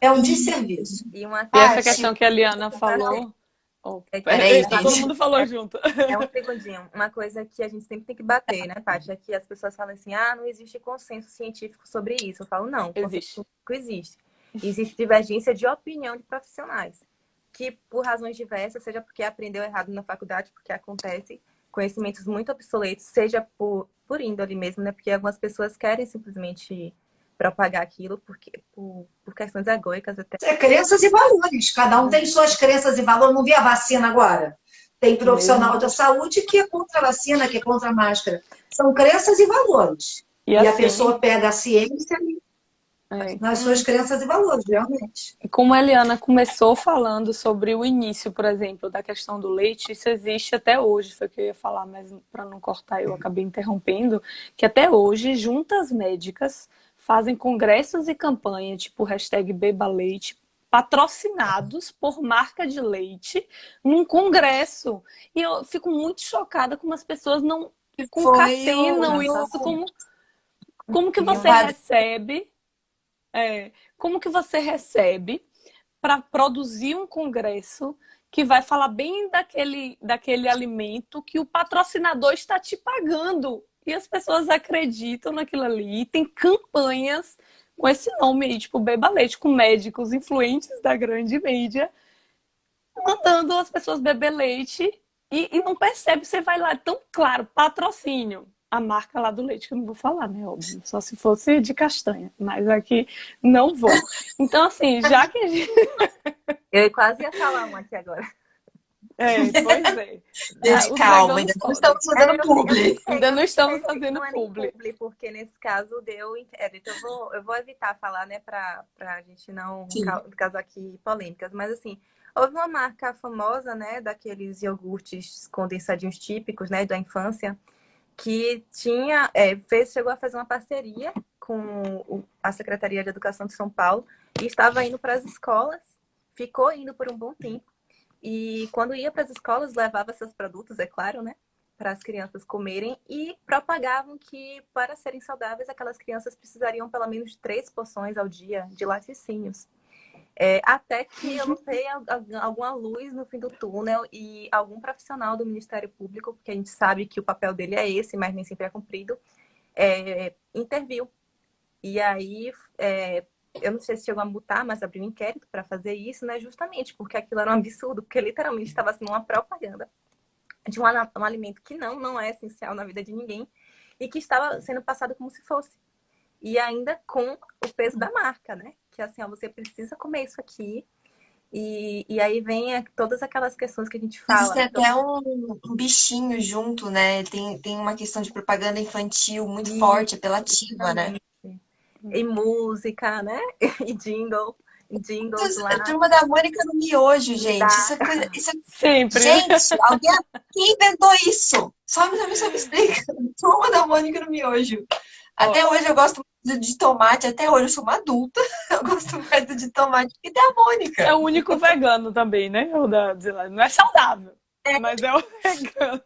é um desserviço. E uma E essa coisa questão que a Liana falou... Oh, Peraí, todo gente. mundo falou junto. É um segundinho. Uma coisa que a gente sempre tem que bater, né, Paty? É que as pessoas falam assim, não existe consenso científico sobre isso. Eu falo, não, Existe. consenso científico existe. Existe divergência de opinião de profissionais. Que por razões diversas, seja porque aprendeu errado na faculdade, porque acontece, conhecimentos muito obsoletos, seja por índole mesmo, né? Porque algumas pessoas querem simplesmente propagar aquilo por questões egóicas até. É crenças e valores. Cada um tem suas crenças e valores. Não vi a vacina agora. Tem profissional da saúde que é contra a vacina, que é contra a máscara. São crenças e valores. E a pessoa pega a ciência nas suas crenças e valores, realmente. Como a Eliana começou falando sobre o início, por exemplo, da questão do leite, isso existe até hoje, foi o que eu ia falar, mas para não cortar eu acabei interrompendo, que até hoje juntas médicas fazem congressos e campanha, tipo #BebaLeite, patrocinados por marca de leite, num congresso. E eu fico muito chocada como as pessoas não concatenam isso, como que você recebe... como que você recebe para produzir um congresso que vai falar bem daquele alimento que o patrocinador está te pagando? E as pessoas acreditam naquilo ali. E tem campanhas com esse nome aí, tipo BebaLeite, com médicos influentes da grande mídia, mandando as pessoas beber leite e não percebe, você vai lá, tão claro, patrocínio. A marca lá do leite, que eu não vou falar, né, óbvio, só se fosse de castanha, mas aqui não vou. Então, assim, já que a gente... Eu quase ia falar uma aqui agora. Pois é. Gente, calma, ainda não estamos fazendo publi. Ainda não estamos fazendo publi. Porque nesse caso deu... Então eu vou evitar falar, né, pra gente não causar aqui polêmicas, mas assim, houve uma marca famosa, né, daqueles iogurtes condensadinhos típicos, né, da infância, que chegou a fazer uma parceria com a Secretaria de Educação de São Paulo e estava indo para as escolas, ficou indo por um bom tempo. E quando ia para as escolas, levava seus produtos, é claro, né, para as crianças comerem e propagavam que, para serem saudáveis, aquelas crianças precisariam pelo menos 3 porções ao dia de laticínios. Até que eu notei alguma luz no fim do túnel e algum profissional do Ministério Público, porque a gente sabe que o papel dele é esse, mas nem sempre é cumprido, interviu. E aí, eu não sei se chegou a multar, mas abriu um inquérito para fazer isso, né? Justamente porque aquilo era um absurdo, porque literalmente estava sendo uma propaganda de um alimento que não é essencial na vida de ninguém e que estava sendo passado como se fosse. E ainda com o peso da marca, né? Que assim, você precisa comer isso aqui. E aí vem todas aquelas questões que a gente fala. Existe até um bichinho junto, né? Tem uma questão de propaganda infantil muito forte, apelativa, né? E música, né? E jingles lá. A Turma da Mônica no miojo, gente. Isso é... Sempre. Gente, quem inventou isso? Só me explica. Turma da Mônica no miojo. Até hoje eu gosto muito de tomate, até hoje eu sou uma adulta, eu gosto muito de tomate porque tem a Mônica. É o único vegano também, né? Não é saudável, mas é o vegano.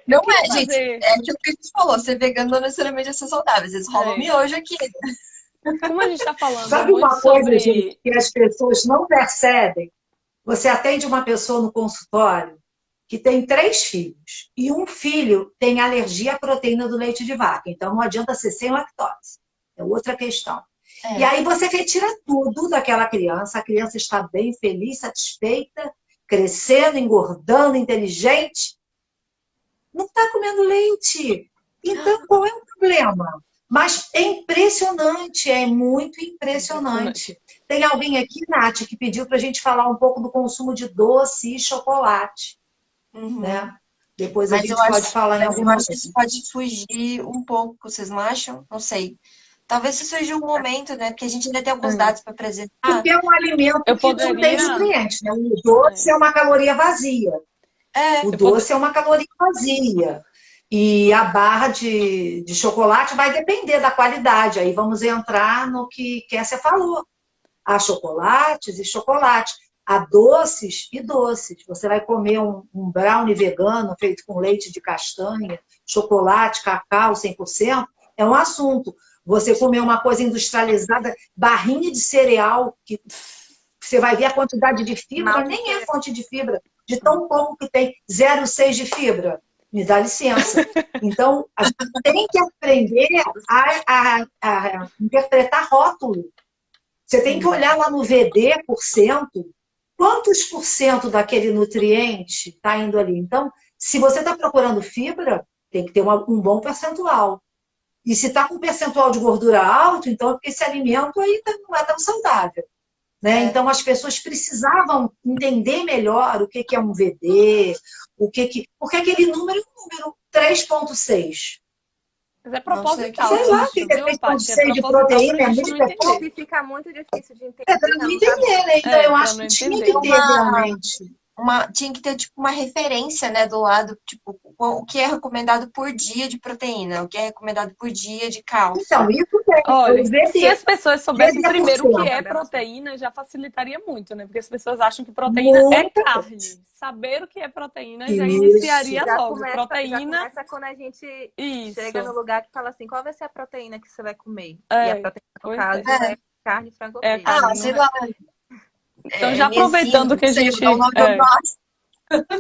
Não gente, é aquilo que a gente falou, ser vegano não necessariamente é ser saudável, às vezes rola um miojo aqui. Como a gente está falando Sabe muito uma coisa, sobre... gente, que as pessoas não percebem? Você atende uma pessoa no consultório que tem 3 filhos, e um filho tem alergia à proteína do leite de vaca, então não adianta ser sem lactose. É outra questão. E aí você retira tudo daquela criança, a criança está bem, feliz, satisfeita, crescendo, engordando, inteligente, não está comendo leite. Então, qual é o problema? Mas é impressionante, é muito impressionante. Tem alguém aqui, Nath, que pediu para a gente falar um pouco do consumo de doce e chocolate. Né? Depois a gente pode falar em alguma coisa. Eu acho que isso pode fugir um pouco, vocês não acham? Não sei. Talvez se surja um momento, né? Porque a gente ainda tem alguns dados para apresentar. Porque é um alimento Eu que não tem poderia. nutrientes, né? O doce é uma caloria vazia. O doce é uma caloria vazia. E a barra de chocolate vai depender da qualidade. Aí vamos entrar no que Kessia falou. Há chocolates e chocolates. Há doces e doces. Você vai comer um brownie vegano feito com leite de castanha, chocolate, cacau 100%, é um assunto. Você comer uma coisa industrializada, barrinha de cereal, que você vai ver a quantidade de fibra, nem é fonte de fibra, de tão pouco que tem 0,6 de fibra. Me dá licença. Então, a gente tem que aprender a interpretar rótulo. Você tem que olhar lá no VD por cento, quantos por cento daquele nutriente está indo ali. Então, se você está procurando fibra, tem que ter um bom percentual. E se está com um percentual de gordura alto, então é porque esse alimento aí não é tão saudável. Né? Então, as pessoas precisavam entender melhor o que é um VD, porque aquele número é um número 3,6. Mas é proposital. Sei lá, isso, fica viu, 3,6 Paty? de proteína, é pra gente muito não entender. E fica muito difícil de entender. É para não entender, né? Então, eu pra acho não que tinha entender. que ter realmente. Tinha que ter tipo uma referência, né, do lado, tipo, o que é recomendado por dia de proteína, o que é recomendado por dia de cálcio. Então, isso tem. Olha, O VD. se as pessoas soubessem VD por primeiro o que cento. é proteína, já facilitaria muito, né? Porque as pessoas acham que proteína é carne. Saber o que é proteína já Isso. iniciaria Já logo. começa, Proteína. já começa quando a gente Isso. chega no lugar que fala assim, qual vai ser a proteína que você vai comer? É, E a proteína, no pois caso, é. é carne, frango ou É peixe. carne. Sei lá. Então, já aproveitando que a gente.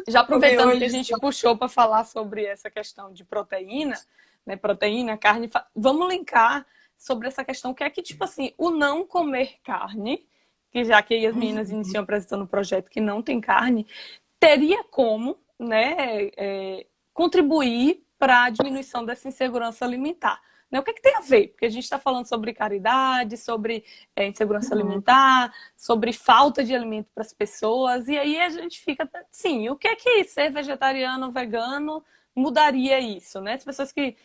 Já aproveitando que a gente puxou para falar sobre essa questão de proteína, né? Proteína, carne, vamos linkar sobre essa questão que é que, tipo assim, o não comer carne, que já que as meninas iniciam apresentando um projeto que não tem carne, teria como, né, contribuir para a diminuição dessa insegurança alimentar. Né? O que é que tem a ver? Porque a gente está falando sobre caridade, sobre insegurança alimentar, sobre falta de alimento para as pessoas, e aí a gente fica, sim, o que é que ser vegetariano, vegano mudaria isso, né? As pessoas que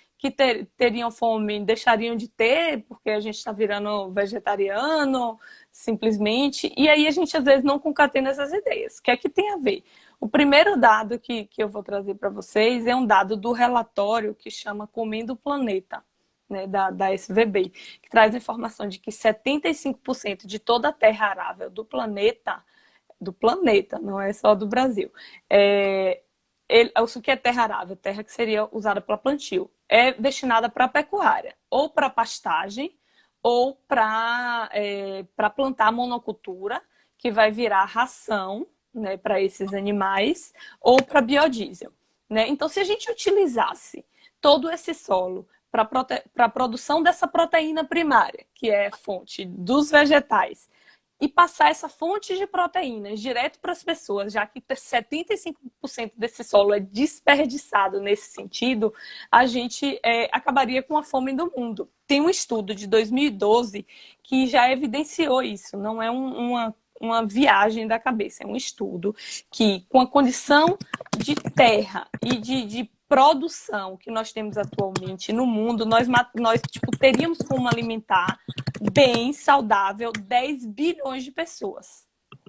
teriam fome deixariam de ter, porque a gente está virando vegetariano, simplesmente, e aí a gente às vezes não concatena essas ideias. O que é que tem a ver? O primeiro dado que eu vou trazer para vocês é um dado do relatório que chama Comendo o Planeta, né, da SVB, que traz a informação de que 75% de toda a terra arável do planeta, não é só do Brasil, o que é terra arável? Terra que seria usada para plantio, é destinada para pecuária, ou para pastagem, ou para plantar monocultura, que vai virar ração, né, para esses animais, ou para biodiesel. Né? Então, se a gente utilizasse todo esse solo para a produção dessa proteína primária, que é a fonte dos vegetais, e passar essa fonte de proteínas direto para as pessoas, já que 75% desse solo é desperdiçado nesse sentido, a gente acabaria com a fome do mundo. Tem um estudo de 2012 que já evidenciou isso, não é uma viagem da cabeça, é um estudo que, com a condição de terra e de produção que nós temos atualmente no mundo, nós teríamos como alimentar bem, saudável, 10 bilhões de pessoas.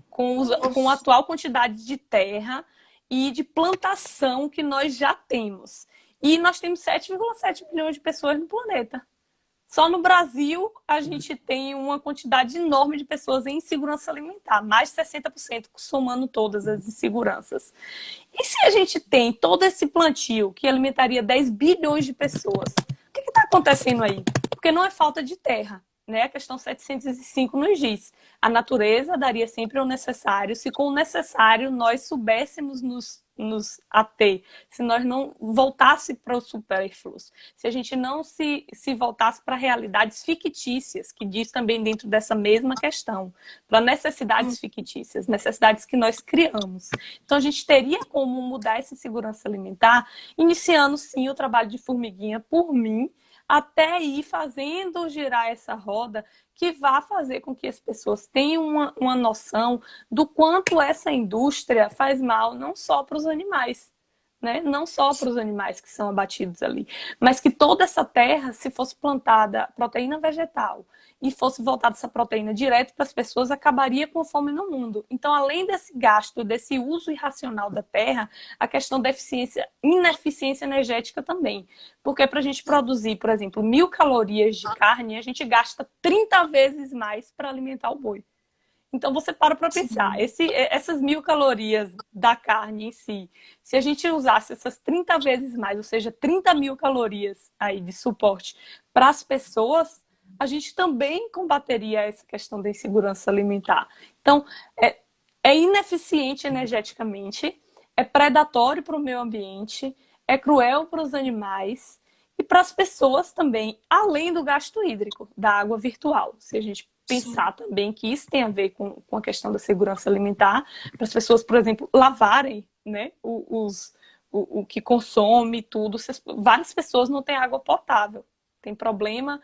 Com a atual quantidade de terra e de plantação que nós já temos. E nós temos 7,7 bilhões de pessoas no planeta. Só no Brasil, a gente tem uma quantidade enorme de pessoas em insegurança alimentar, mais de 60%, somando todas as inseguranças. E se a gente tem todo esse plantio que alimentaria 10 bilhões de pessoas, o que está acontecendo aí? Porque não é falta de terra, né? A questão 705 nos diz. A natureza daria sempre o necessário, se com o necessário nós soubéssemos nos ater, se nós não voltasse para o supérfluo, se a gente não se voltasse para realidades fictícias, que diz também dentro dessa mesma questão, para necessidades fictícias, necessidades que nós criamos. Então a gente teria como mudar essa insegurança alimentar, iniciando sim o trabalho de formiguinha por mim, até ir fazendo girar essa roda que vá fazer com que as pessoas tenham uma noção do quanto essa indústria faz mal não só para os animais, né? Não só para os animais que são abatidos ali, mas que toda essa terra, se fosse plantada proteína vegetal e fosse voltada essa proteína direto para as pessoas, acabaria com a fome no mundo. Então, além desse gasto, desse uso irracional da terra, a questão da ineficiência energética também. Porque para a gente produzir, por exemplo, 1.000 calorias de carne, a gente gasta 30 vezes mais para alimentar o boi. Então você para pensar, essas 1.000 calorias da carne em si, se a gente usasse essas 30 vezes mais, ou seja, 30.000 calorias aí de suporte para as pessoas, a gente também combateria essa questão da insegurança alimentar. Então, é ineficiente energeticamente, é predatório para o meio ambiente, é cruel para os animais e para as pessoas também, além do gasto hídrico, da água virtual. Se a gente pensar também que isso tem a ver com a questão da segurança alimentar, para as pessoas, por exemplo, lavarem, né, o que consome, tudo. Várias pessoas não têm água potável. Tem problema,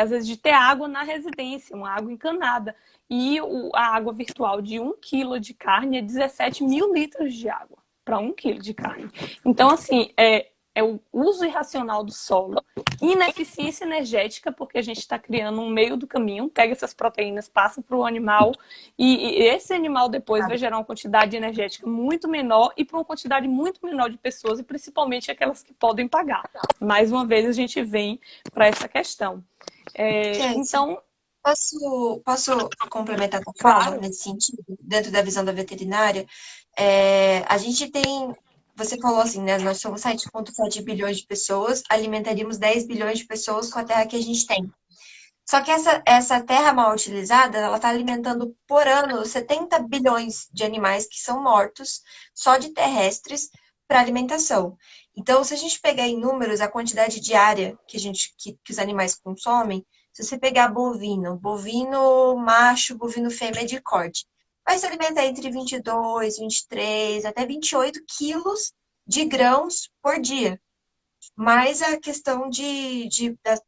às vezes, de ter água na residência, uma água encanada. E a água virtual de 1 quilo de carne é 17 mil litros de água para 1 quilo de carne. Então, assim, é o uso irracional do solo, ineficiência energética, porque a gente está criando um meio do caminho, pega essas proteínas, passa para o animal, e esse animal depois vai gerar uma quantidade energética muito menor e para uma quantidade muito menor de pessoas, e principalmente aquelas que podem pagar. Mais uma vez, a gente vem para essa questão. Então... Posso complementar a tua Claro. fala nesse sentido, dentro da visão da veterinária? A gente tem... Você falou assim, né? Nós somos 7,7 bilhões de pessoas, alimentaríamos 10 bilhões de pessoas com a terra que a gente tem. Só que essa terra mal utilizada, ela está alimentando por ano 70 bilhões de animais que são mortos, só de terrestres, para alimentação. Então, se a gente pegar em números a quantidade diária que os animais consomem, se você pegar bovino macho, bovino fêmea de corte, vai se alimentar entre 22, 23, até 28 quilos de grãos por dia. Mais a questão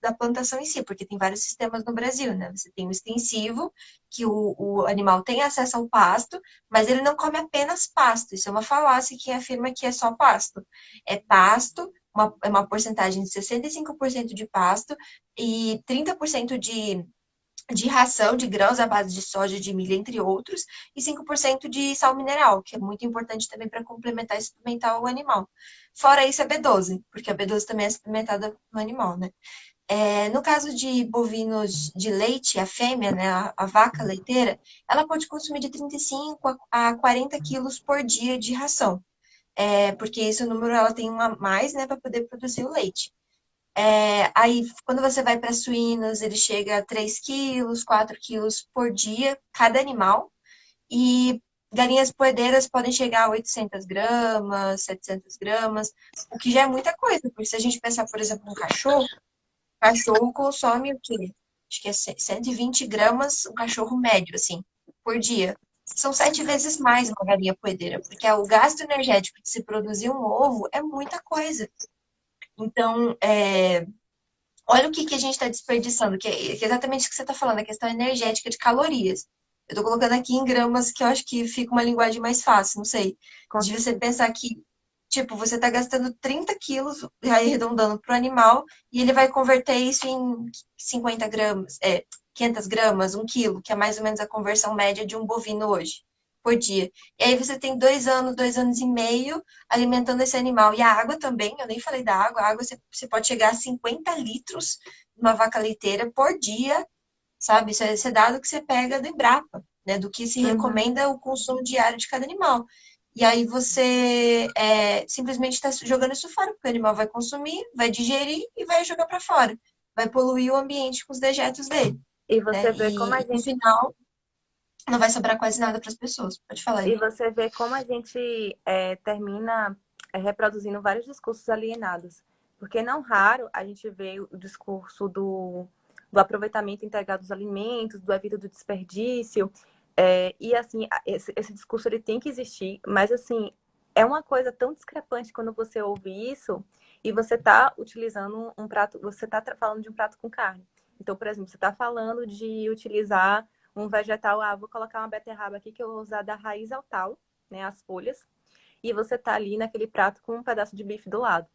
da plantação em si, porque tem vários sistemas no Brasil, né? Você tem o extensivo, que o animal tem acesso ao pasto, mas ele não come apenas pasto. Isso é uma falácia que afirma que é só pasto. É pasto, uma porcentagem de 65% de pasto e 30% de ração de grãos à base de soja, de milho, entre outros, e 5% de sal mineral, que é muito importante também para complementar e suplementar o animal. Fora isso, é B12, porque a B12 também é suplementada no animal, né? No caso de bovinos de leite, a fêmea, né, a vaca leiteira, ela pode consumir de 35 a 40 quilos por dia de ração. Porque esse número ela tem um a mais, né, para poder produzir o leite. Aí, quando você vai para suínos, ele chega a 3 quilos, 4 quilos por dia, cada animal. E galinhas poedeiras podem chegar a 800 gramas, 700 gramas, o que já é muita coisa. Porque se a gente pensar, por exemplo, no cachorro, o cachorro consome o quê? Acho que é 120 gramas, um cachorro médio, assim, por dia. São 7 vezes mais uma galinha poedeira, porque o gasto energético de se produzir um ovo é muita coisa. Então, olha o que a gente está desperdiçando, que é exatamente o que você está falando, a questão energética de calorias. Eu estou colocando aqui em gramas que eu acho que fica uma linguagem mais fácil, não sei. De você pensar que, tipo, você está gastando 30 quilos, arredondando para o animal, e ele vai converter isso em 50 gramas, 500 gramas, 1 quilo, que é mais ou menos a conversão média de um bovino hoje, por dia. E aí você tem 2 anos e meio alimentando esse animal. E a água também, eu nem falei da água, a água você pode chegar a 50 litros numa vaca leiteira por dia, sabe? Isso é dado que você pega do Embrapa, né? Do que se recomenda o consumo diário de cada animal. E aí você simplesmente está jogando isso fora, porque o animal vai consumir, vai digerir e vai jogar para fora. Vai poluir o ambiente com os dejetos dele. E você né? vê como a No gente final, não vai sobrar quase nada para as pessoas. Pode falar aí. E você vê como a gente termina reproduzindo vários discursos alienados. Porque não raro a gente vê o discurso do aproveitamento integral dos alimentos, do evito do desperdício. E assim, esse discurso ele tem que existir, mas assim, é uma coisa tão discrepante quando você ouve isso e você está utilizando um prato, você está falando de um prato com carne. Então, por exemplo, você está falando de utilizar um vegetal, vou colocar uma beterraba aqui que eu vou usar da raiz ao tal, né, as folhas. e você tá ali naquele prato com um pedaço de bife do lado.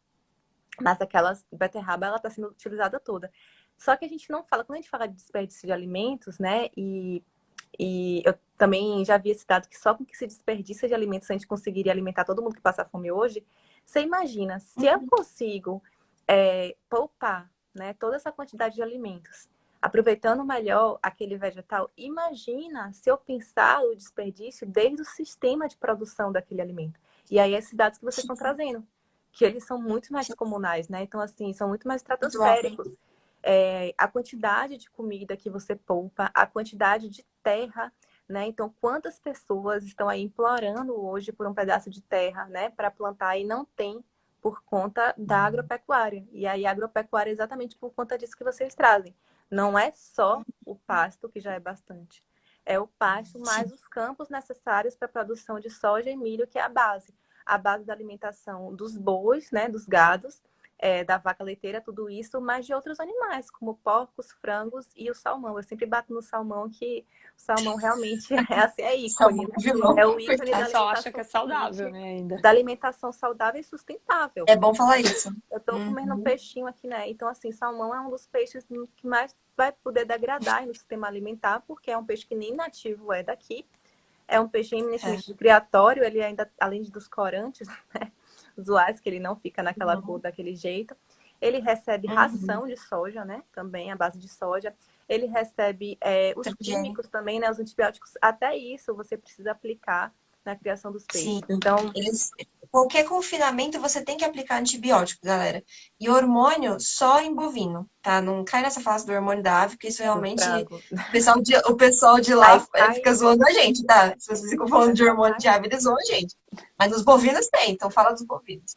Mas aquela beterraba, ela está sendo utilizada toda. Só que a gente não fala, quando a gente fala de desperdício de alimentos, né? E eu também já vi esse dado que só com que se desperdiça de alimentos a gente conseguiria alimentar todo mundo que passa fome hoje. Você imagina, se eu consigo poupar, né, toda essa quantidade de alimentos, aproveitando melhor aquele vegetal, imagina se eu pensar o desperdício desde o sistema de produção daquele alimento. E aí esses dados que vocês estão trazendo, que eles são muito mais comunais, né? Então, assim, são muito mais estratosféricos. A quantidade de comida que você poupa, a quantidade de terra, né? Então, quantas pessoas estão aí implorando hoje por um pedaço de terra, né, para plantar e não tem por conta da agropecuária. E aí, a agropecuária é exatamente por conta disso que vocês trazem. Não é só o pasto, que já é bastante. É o pasto mais os campos necessários para a produção de soja e milho, que é a base da alimentação dos bois, né, dos gados, da vaca leiteira, tudo isso, mas de outros animais, como porcos, frangos e o salmão. Eu sempre bato no salmão, que o salmão realmente é ícone, né? É o ícone da Ela só alimentação, acha que é saudável, né, ainda. da alimentação saudável e sustentável. É bom falar isso. Eu tô comendo um peixinho aqui, né? Então, assim, salmão é um dos peixes que mais vai poder degradar no sistema alimentar, porque é um peixe que nem nativo é daqui. É um peixe eminentemente criatório, ele ainda, além dos corantes, né, usuais, que ele não fica naquela cor daquele jeito. Ele recebe ração de soja, né? Também, a base de soja. Ele recebe os químicos também, né? Os antibióticos. Até isso você precisa aplicar na criação dos peixes. Sim. Então, Qualquer confinamento você tem que aplicar antibiótico, galera. E hormônio só em bovino, tá? Não cai nessa fase do hormônio da ave, porque isso realmente o pessoal de lá fica zoando a gente, tá? Se vocês ficam falando de hormônio de ave, eles zoam a gente. Mas nos bovinos tem, então fala dos bovinos.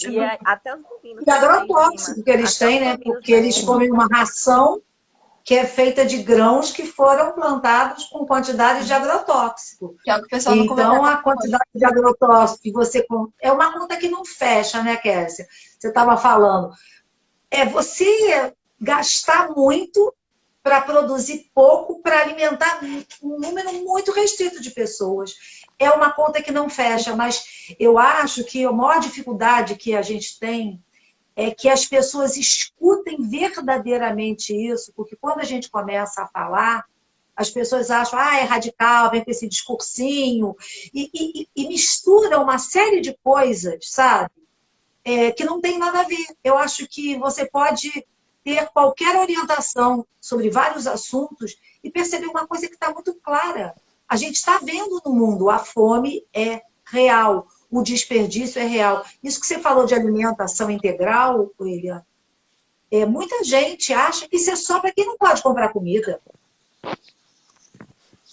E até os bovinos. E agrotóxico que eles têm, né? Porque eles comem uma ração que é feita de grãos que foram plantados com quantidade de agrotóxico. Que é o que o pessoal não Então, a quantidade de agrotóxico que você... É uma conta que não fecha, né, Kessia? Você estava falando. É você gastar muito para produzir pouco, para alimentar um número muito restrito de pessoas. É uma conta que não fecha, mas eu acho que a maior dificuldade que a gente tem é que as pessoas escutem verdadeiramente isso, porque quando a gente começa a falar, as pessoas acham, é radical, vem com esse discursinho, e misturam uma série de coisas, sabe? Que não tem nada a ver. Eu acho que você pode ter qualquer orientação sobre vários assuntos e perceber uma coisa que está muito clara. A gente está vendo no mundo, a fome é real. O desperdício é real. Isso que você falou de alimentação integral, William, muita gente acha que isso é só para quem não pode comprar comida.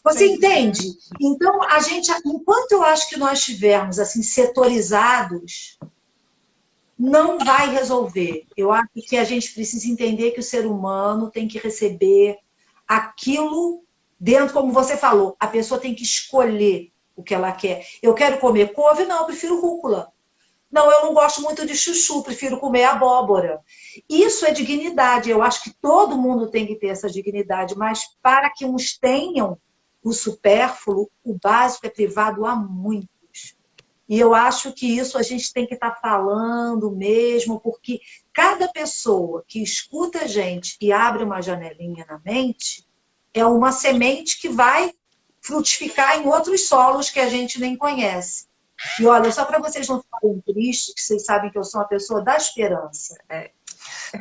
Você entende? Então, a gente, enquanto eu acho que nós estivermos assim, setorizados, não vai resolver. Eu acho que a gente precisa entender que o ser humano tem que receber aquilo dentro, como você falou, a pessoa tem que escolher o que ela quer. Eu quero comer couve? Não, eu prefiro rúcula. Não, eu não gosto muito de chuchu, prefiro comer abóbora. Isso é dignidade. Eu acho que todo mundo tem que ter essa dignidade, mas para que uns tenham o supérfluo, o básico é privado a muitos. E eu acho que isso a gente tem que estar falando mesmo, porque cada pessoa que escuta a gente e abre uma janelinha na mente é uma semente que vai frutificar em outros solos que a gente nem conhece. E olha, só para vocês não ficarem tristes, que vocês sabem que eu sou uma pessoa da esperança.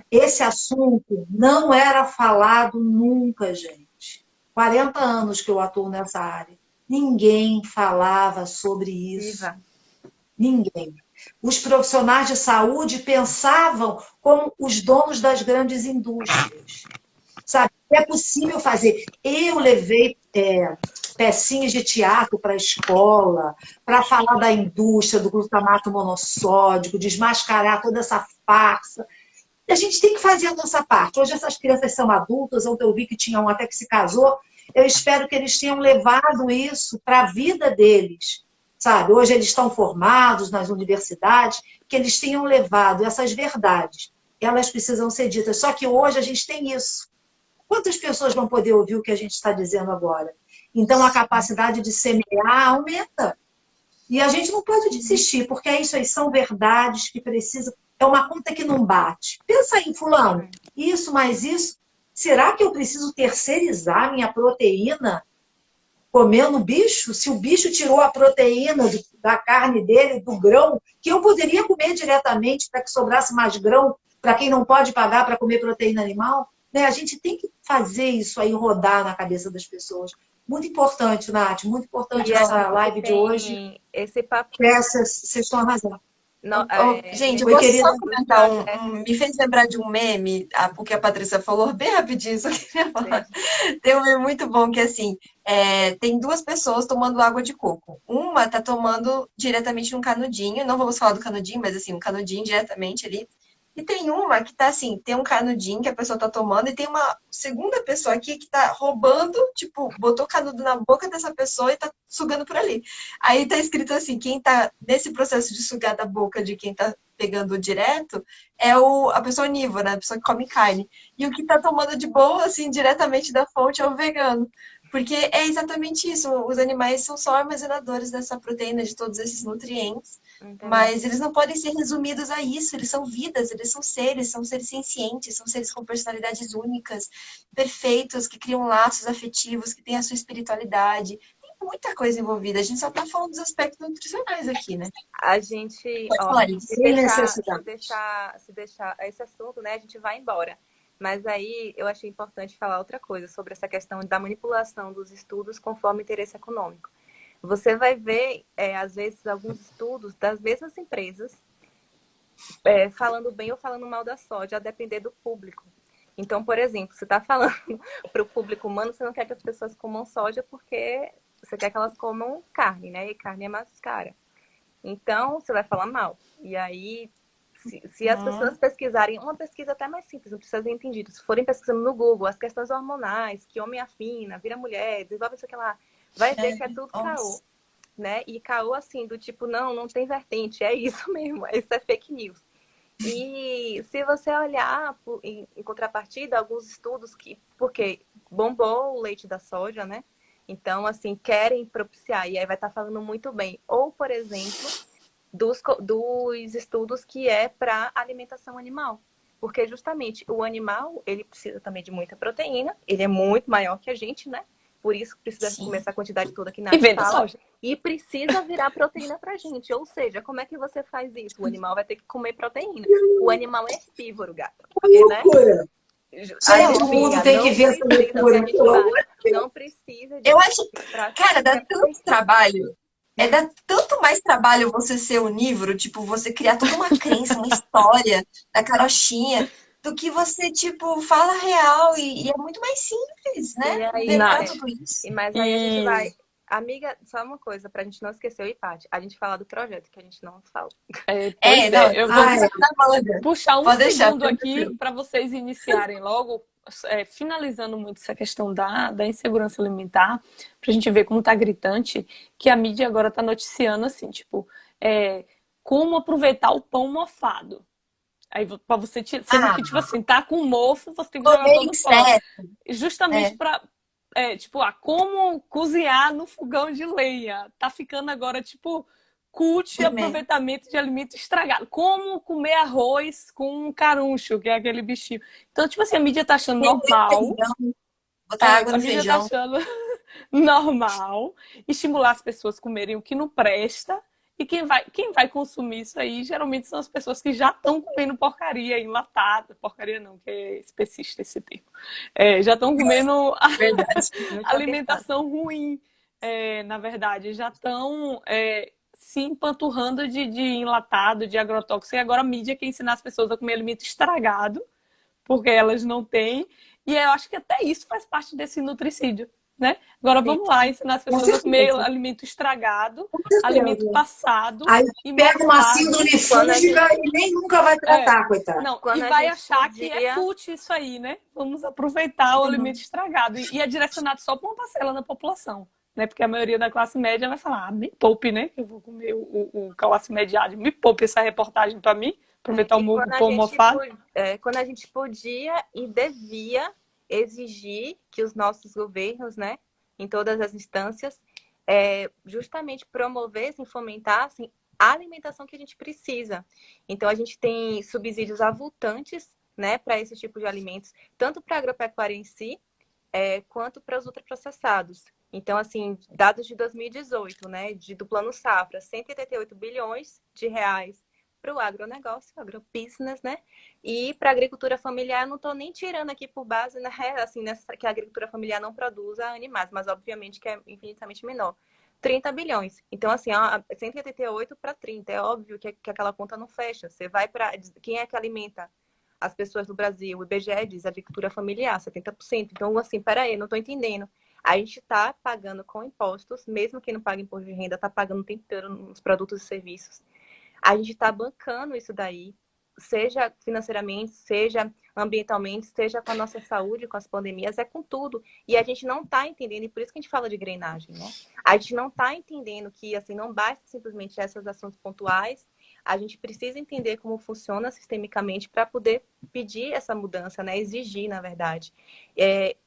Esse assunto não era falado nunca, gente. 40 anos que eu atuo nessa área. Ninguém falava sobre isso. Ninguém. Os profissionais de saúde pensavam como os donos das grandes indústrias. Sabe? É possível fazer. Eu levei pecinhas de teatro para a escola, para falar da indústria, do glutamato monossódico, desmascarar toda essa farsa. A gente tem que fazer a nossa parte. Hoje essas crianças são adultas, ontem eu vi que tinha um até que se casou. Eu espero que eles tenham levado isso para a vida deles. Sabe? Hoje eles estão formados nas universidades, que eles tenham levado essas verdades. Elas precisam ser ditas. Só que hoje a gente tem isso. Quantas pessoas vão poder ouvir o que a gente está dizendo agora? Então, a capacidade de semear aumenta. E a gente não pode desistir, porque isso aí são verdades que precisam. É uma conta que não bate. Pensa aí, fulano, isso mais isso. Será que eu preciso terceirizar minha proteína comendo bicho? Se o bicho tirou a proteína da carne dele, do grão, que eu poderia comer diretamente para que sobrasse mais grão para quem não pode pagar para comer proteína animal? Né? A gente tem que fazer isso aí rodar na cabeça das pessoas. Muito importante, Nath, muito importante E a essa gente live de hoje. tem esse papo. Vocês estão arrasando. Gente, eu Oi, posso querida. só comentar me fez lembrar de um meme, o que a Patrícia falou, bem rapidinho, só queria falar. Tem um meme muito bom que assim, tem duas pessoas tomando água de coco. Uma tá tomando diretamente num canudinho, não vamos falar do canudinho, mas assim, um canudinho diretamente ali. E tem uma que tá assim, tem um canudinho que a pessoa tá tomando, e tem uma segunda pessoa aqui que tá roubando, tipo, botou o canudo na boca dessa pessoa e tá sugando por ali. Aí tá escrito assim, quem tá nesse processo de sugar da boca de quem tá pegando direto é a pessoa onívora, a pessoa que come carne. E o que tá tomando de boa, assim, diretamente da fonte é o vegano. Porque é exatamente isso, os animais são só armazenadores dessa proteína, de todos esses nutrientes. Mas eles não podem ser resumidos a isso, eles são vidas, eles são seres sencientes, são seres com personalidades únicas, perfeitos, que criam laços afetivos, que têm a sua espiritualidade. Tem muita coisa envolvida, a gente só está falando dos aspectos nutricionais aqui, né? A gente, Pode ó, falar isso. se deixar esse assunto, né, a gente vai embora. Mas aí eu achei importante falar outra coisa sobre essa questão da manipulação dos estudos conforme interesse econômico. Você vai ver, às vezes, alguns estudos das mesmas empresas falando bem ou falando mal da soja, a depender do público. Então, por exemplo, você está falando para o público humano, você não quer que as pessoas comam soja porque você quer que elas comam carne, né? E carne é mais cara. Então, você vai falar mal. E aí, se as pessoas pesquisarem, uma pesquisa até mais simples, não precisa ser entendido. Se forem pesquisando no Google as questões hormonais, que homem afina, vira mulher, desenvolve isso aqui lá, vai ver que é tudo caô, né? E caô assim, do tipo, não tem vertente, é isso mesmo, isso é fake news. E se você olhar em contrapartida, alguns estudos porque bombou o leite da soja, né? Então, assim, querem propiciar, e aí vai estar falando muito bem. Ou, por exemplo, dos estudos que é para alimentação animal. Porque justamente o animal, ele precisa também de muita proteína, ele é muito maior que a gente, né? Por isso precisa comer essa quantidade toda que na soja. E precisa virar proteína pra gente. Ou seja, como é que você faz isso? O animal vai ter que comer proteína. O animal é herbívoro, gato. Né? Todo mundo tem que ver essa loucura. Não precisa de... Eu acho, cara, dá tanto trabalho. Dá tanto mais trabalho você ser onívoro, tipo, você criar toda uma crença, uma história da carochinha, do que você, tipo, fala real e é muito mais simples, né? Inventar tudo isso. Mas aí a gente vai... Amiga, só uma coisa, pra gente não esquecer o IPAT. A gente fala do projeto, que a gente não fala. Eu vou puxar um segundo aqui para vocês iniciarem logo, finalizando muito essa questão da insegurança alimentar, pra gente ver como tá gritante, que a mídia agora tá noticiando assim, tipo, como aproveitar o pão mofado. Aí pra você tirar, sendo que, tipo assim, tá com mofo, você tem que jogar todo fora. Justamente pra... como cozinhar no fogão de lenha. Tá ficando agora, tipo, cult e aproveitamento de alimento estragado. Como comer arroz com caruncho, que é aquele bichinho. Então, tipo assim, a mídia tá achando normal. Botar água no a mídia feijão. tá achando normal estimular as pessoas a comerem o que não presta. E quem vai consumir isso aí, geralmente são as pessoas que já estão comendo porcaria enlatada. Porcaria não, que é especista esse termo. Já estão comendo alimentação ruim. Na verdade, já estão se empanturrando de enlatado, de agrotóxico. E agora a mídia quer ensinar as pessoas a comer alimento estragado, porque elas não têm. E eu acho que até isso faz parte desse nutricídio. Né? Agora vamos lá ensinar as pessoas a comer alimento estragado, alimento passado. Aí pega uma síndrome fúngica e nem nunca vai tratar, coitada. Não, e vai achar que é cult isso aí, né? Vamos aproveitar o alimento estragado. E é direcionado só para uma parcela da população, né? Porque a maioria da classe média vai falar, me poupe, né? Que eu vou comer o classe mediário, me poupe essa reportagem para mim, aproveitar o pão mofado. Quando a gente podia e devia exigir que os nossos governos, né, em todas as instâncias, justamente promovessem, fomentassem a alimentação que a gente precisa. Então, a gente tem subsídios avultantes, né, para esse tipo de alimentos, tanto para a agropecuária em si, quanto para os ultraprocessados. Então, assim, dados de 2018, né, do Plano Safra, 188 bilhões de reais para o agronegócio, agrobusiness, né, e para a agricultura familiar, eu não estou nem tirando aqui por base, né, assim, que a agricultura familiar não produza animais, mas obviamente que é infinitamente menor. 30 bilhões. Então, assim, 188 para 30. É óbvio que aquela conta não fecha. Você vai para... Quem é que alimenta as pessoas no Brasil? O IBGE diz agricultura familiar, 70%. Então, assim, peraí, não estou entendendo. A gente está pagando com impostos, mesmo quem não paga imposto de renda, está pagando o tempo inteiro nos produtos e serviços. A gente está bancando isso daí, seja financeiramente, seja ambientalmente, seja com a nossa saúde, com as pandemias, é com tudo. E a gente não está entendendo, e por isso que a gente fala de engrenagem, né? A gente não está entendendo que, assim, não basta simplesmente essas ações pontuais, a gente precisa entender como funciona sistemicamente para poder pedir essa mudança, né? Exigir, na verdade.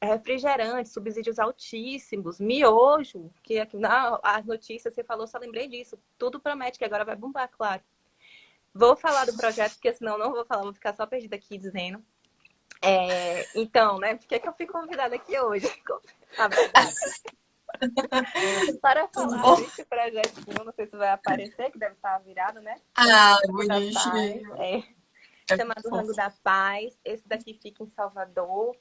Refrigerantes, subsídios altíssimos, miojo, que aqui, as notícias, você falou, só lembrei disso. Tudo promete que agora vai bombar, claro. Vou falar do projeto, porque senão não vou falar, vou ficar só perdida aqui dizendo. Então, né? Por que eu fui convidada aqui hoje? Na verdade. Para falar desse projetinho, não sei se vai aparecer, que deve estar virado, né? Bonitinho. Chamado Rango da Paz. Esse daqui fica em Salvador.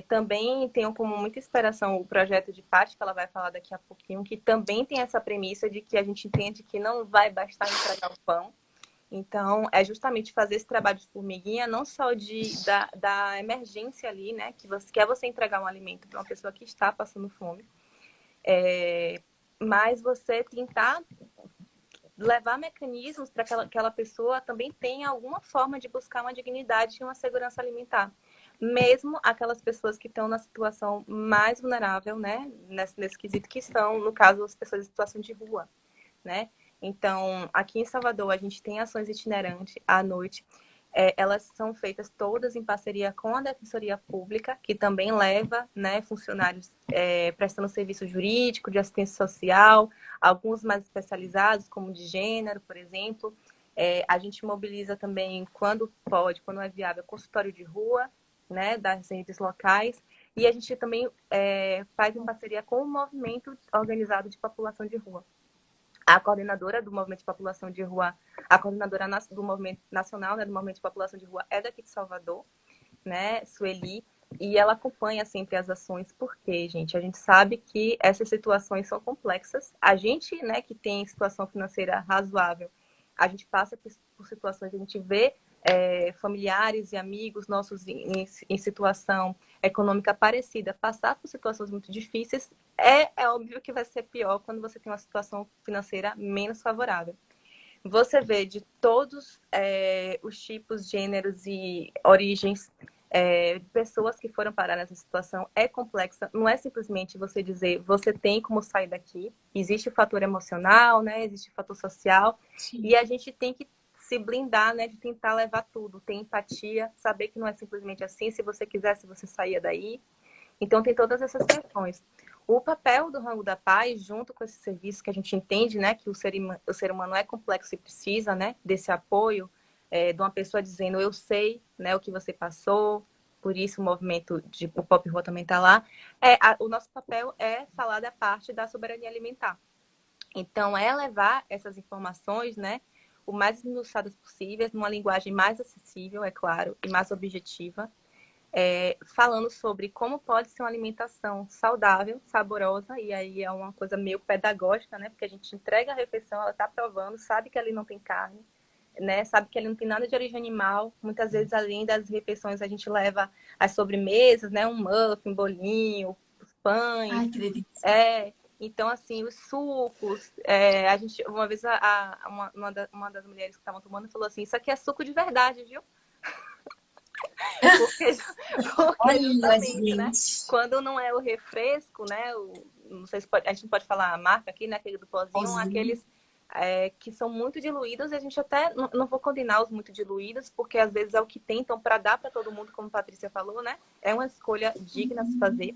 Também tenho como muita inspiração o projeto de Paty, que ela vai falar daqui a pouquinho, que também tem essa premissa de que a gente entende que não vai bastar entregar o pão. Então, é justamente fazer esse trabalho de formiguinha, não só da emergência ali, né? Que quer você entregar um alimento para uma pessoa que está passando fome. Mas você tentar levar mecanismos para que aquela pessoa também tenha alguma forma de buscar uma dignidade e uma segurança alimentar. Mesmo aquelas pessoas que estão na situação mais vulnerável, né? Nesse quesito que estão, no caso, as pessoas em situação de rua, né? Então, aqui em Salvador, a gente tem ações itinerantes à noite. Elas são feitas todas em parceria com a Defensoria Pública, que também leva, né, funcionários prestando serviço jurídico, de assistência social, alguns mais especializados, como de gênero, por exemplo. A gente mobiliza também, quando pode, quando é viável, consultório de rua, né, das redes locais. E a gente também faz em parceria com o movimento organizado de população de rua. A coordenadora do Movimento de População de Rua, a coordenadora do Movimento Nacional, né, do Movimento de População de Rua é daqui de Salvador, né, Sueli, e ela acompanha sempre as ações, porque, gente, a gente sabe que essas situações são complexas. A gente, né, que tem situação financeira razoável, a gente passa por situações, a gente vê familiares e amigos nossos em situação econômica parecida passar por situações muito difíceis. É óbvio que vai ser pior quando você tem uma situação financeira menos favorável. Você vê de todos os tipos, gêneros e origens de pessoas que foram parar nessa situação. É complexa, não é simplesmente você dizer você tem como sair daqui. Existe o fator emocional, né? Existe o fator social. Sim. E a gente tem que se blindar, né, de tentar levar tudo, ter empatia, saber que não é simplesmente assim, se você quisesse, você saía daí. Então, tem todas essas questões. O papel do Rango da Paz, junto com esse serviço que a gente entende, né, que o ser humano é complexo e precisa, né, desse apoio, de uma pessoa dizendo, eu sei, né, o que você passou, por isso o movimento o Pop Rua também está lá. O nosso papel é falar da parte da soberania alimentar. Então, é levar essas informações, né, o mais esmiuçadas possíveis, numa linguagem mais acessível, é claro, e mais objetiva, falando sobre como pode ser uma alimentação saudável, saborosa, e aí é uma coisa meio pedagógica, né? Porque a gente entrega a refeição, ela está provando, sabe que ali não tem carne, né? Sabe que ali não tem nada de origem animal. Muitas vezes, além das refeições, a gente leva as sobremesas, né? Um muffin, um bolinho, os pães. Ai, que delícia. Então, assim, os sucos, a gente, uma vez uma das mulheres que estavam tomando falou assim, isso aqui é suco de verdade, viu? porque justamente, né? Quando não é o refresco, né? Não sei se a gente pode falar a marca aqui, né? Aquele do pozinho, aqueles que são muito diluídos, e a gente até não vou condenar os muito diluídos, porque às vezes é o que tentam para dar para todo mundo, como a Patrícia falou, né? É uma escolha digna de se fazer.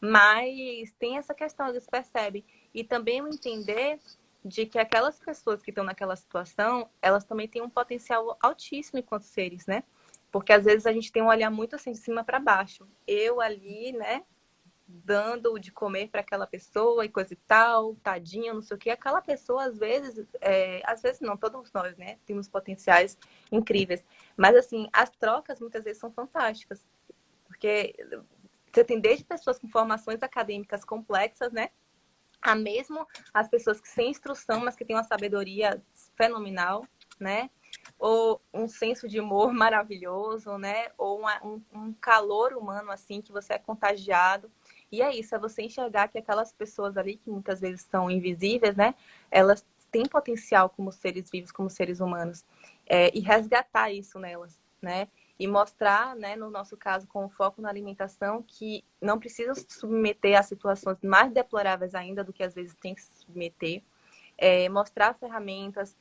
Mas tem essa questão, eles percebem. E também o entender de que aquelas pessoas que estão naquela situação, elas também têm um potencial altíssimo enquanto seres, né? Porque às vezes a gente tem um olhar muito assim de cima para baixo. Eu ali, né, dando de comer para aquela pessoa e coisa e tal, tadinha, não sei o que. Aquela pessoa, às vezes não, todos nós, né, temos potenciais incríveis. Mas assim, as trocas muitas vezes são fantásticas. Porque você tem desde pessoas com formações acadêmicas complexas, né, a mesmo as pessoas que sem instrução, mas que têm uma sabedoria fenomenal, né? Ou um senso de humor maravilhoso, né? Ou um calor humano, assim, que você é contagiado. E é isso, é você enxergar que aquelas pessoas ali, que muitas vezes são invisíveis, né? Elas têm potencial como seres vivos, como seres humanos. E resgatar isso nelas, né? E mostrar, né, no nosso caso, com foco na alimentação, que não precisa se submeter a situações mais deploráveis ainda do que às vezes tem que se submeter. Mostrar ferramentas,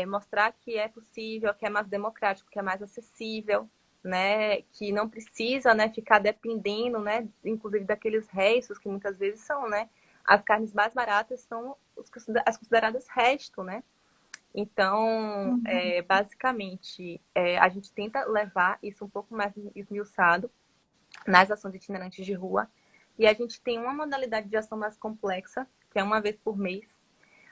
mostrar que é possível, que é mais democrático, que é mais acessível, né, que não precisa, né, ficar dependendo, né, inclusive daqueles restos que muitas vezes são, né, as carnes mais baratas são as consideradas resto, né. Então, basicamente, a gente tenta levar isso um pouco mais esmiuçado nas ações itinerantes de rua. E a gente tem uma modalidade de ação mais complexa, que é uma vez por mês.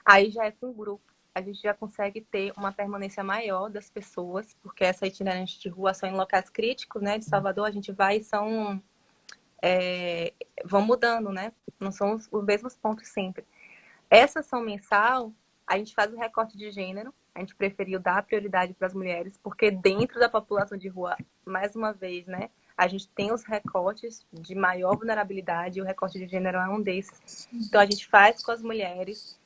Aí já é com grupo. A gente já consegue ter uma permanência maior das pessoas, porque essa itinerante de rua são em locais críticos, né? De Salvador, a gente vai e vão mudando, né? Não são os mesmos pontos sempre. Essa ação mensal, a gente faz o recorte de gênero, a gente preferiu dar prioridade para as mulheres, porque dentro da população de rua, mais uma vez, né, a gente tem os recortes de maior vulnerabilidade, e o recorte de gênero é um desses. Então, a gente faz com as mulheres,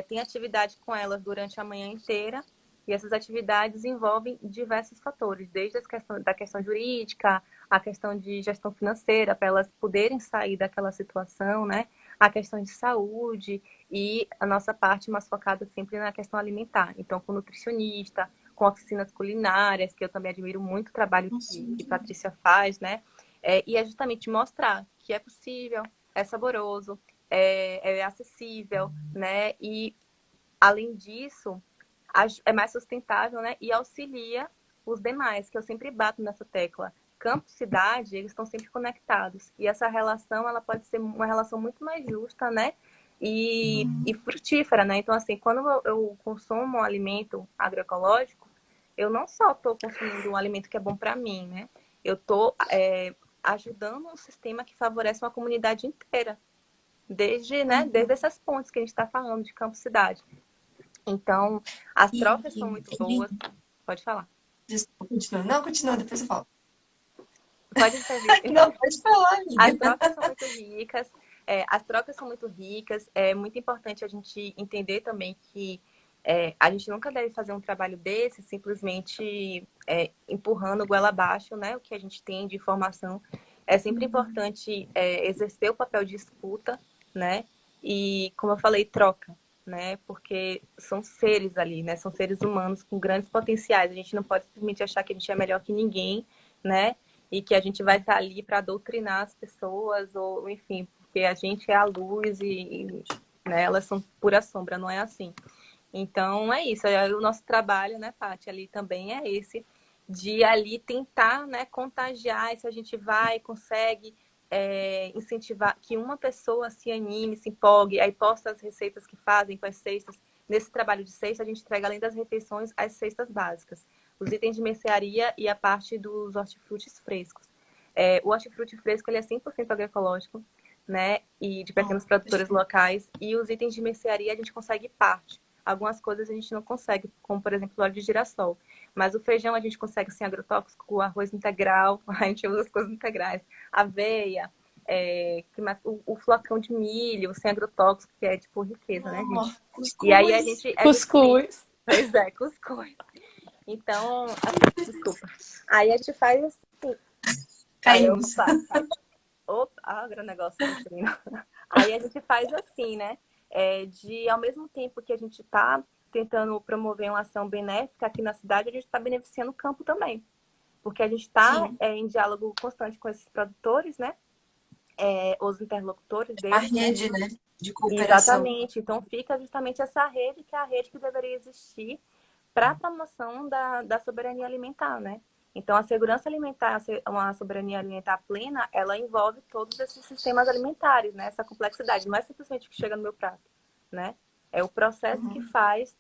tem atividade com elas durante a manhã inteira, e essas atividades envolvem diversos fatores, desde da questão jurídica, a questão de gestão financeira, para elas poderem sair daquela situação, né, a questão de saúde, e a nossa parte mais focada sempre na questão alimentar. Então, com nutricionista, com oficinas culinárias, que eu também admiro muito o trabalho que Patrícia faz, né? E é justamente mostrar que é possível, é saboroso, é acessível, né? E, além disso, é mais sustentável, né? E auxilia os demais, que eu sempre bato nessa tecla. Campo e cidade, eles estão sempre conectados. E essa relação, ela pode ser uma relação muito mais justa, né? E frutífera, né? Então, assim, quando eu consumo um alimento agroecológico, eu não só estou consumindo um alimento que é bom para mim, né? Eu estou ajudando um sistema que favorece uma comunidade inteira, desde essas pontes que a gente está falando de campo-cidade. Então, as trocas são muito boas. Pode falar. Desculpa, continua. Não, continua, depois eu falo. Pode intervir. Não, pode falar, amiga. As trocas são muito ricas. As trocas são muito ricas. É muito importante a gente entender também que a gente nunca deve fazer um trabalho desse simplesmente empurrando goela abaixo, né? O que a gente tem de informação. É sempre importante exercer o papel de escuta, né? E, como eu falei, troca, né? Porque são seres ali, né? São seres humanos com grandes potenciais. A gente não pode simplesmente achar que a gente é melhor que ninguém, né? E que a gente vai estar ali para doutrinar as pessoas, ou enfim, porque a gente é a luz né, elas são pura sombra, não é assim. Então, é isso. O nosso trabalho, né, Paty, ali também é esse, de ali tentar, né, contagiar, e se a gente vai, consegue incentivar que uma pessoa se anime, se empolgue, aí posta as receitas que fazem com as cestas. Nesse trabalho de cesta, a gente entrega, além das refeições, as cestas básicas, os itens de mercearia e a parte dos hortifrutis frescos. O hortifruti fresco, ele é 100% agroecológico, né, e de pequenos produtores locais, e os itens de mercearia a gente consegue parte. Algumas coisas a gente não consegue, como, por exemplo, o óleo de girassol. Mas o feijão a gente consegue sem agrotóxico, o arroz integral, a gente usa as coisas integrais. Aveia, o flocão de milho sem agrotóxico, que é tipo riqueza, né, gente? Cuscuz. E aí a gente... Cuscuz. Pois é, cuscuz. Então, desculpa. Aí a gente faz assim. Caímos. Opa, agronegócio. Aí a gente faz assim, né? Ao mesmo tempo que a gente está tentando promover uma ação benéfica aqui na cidade, a gente está beneficiando o campo também. Porque a gente está em diálogo constante com esses produtores, né? os interlocutores Uma deles, né? rede, né, de cooperação. Exatamente. Então fica justamente essa rede, que é a rede que deveria existir para a promoção da soberania alimentar, né? Então, a segurança alimentar, uma soberania alimentar plena, ela envolve todos esses sistemas alimentares, né? Essa complexidade. Não é simplesmente o que chega no meu prato, né? É o processo que faz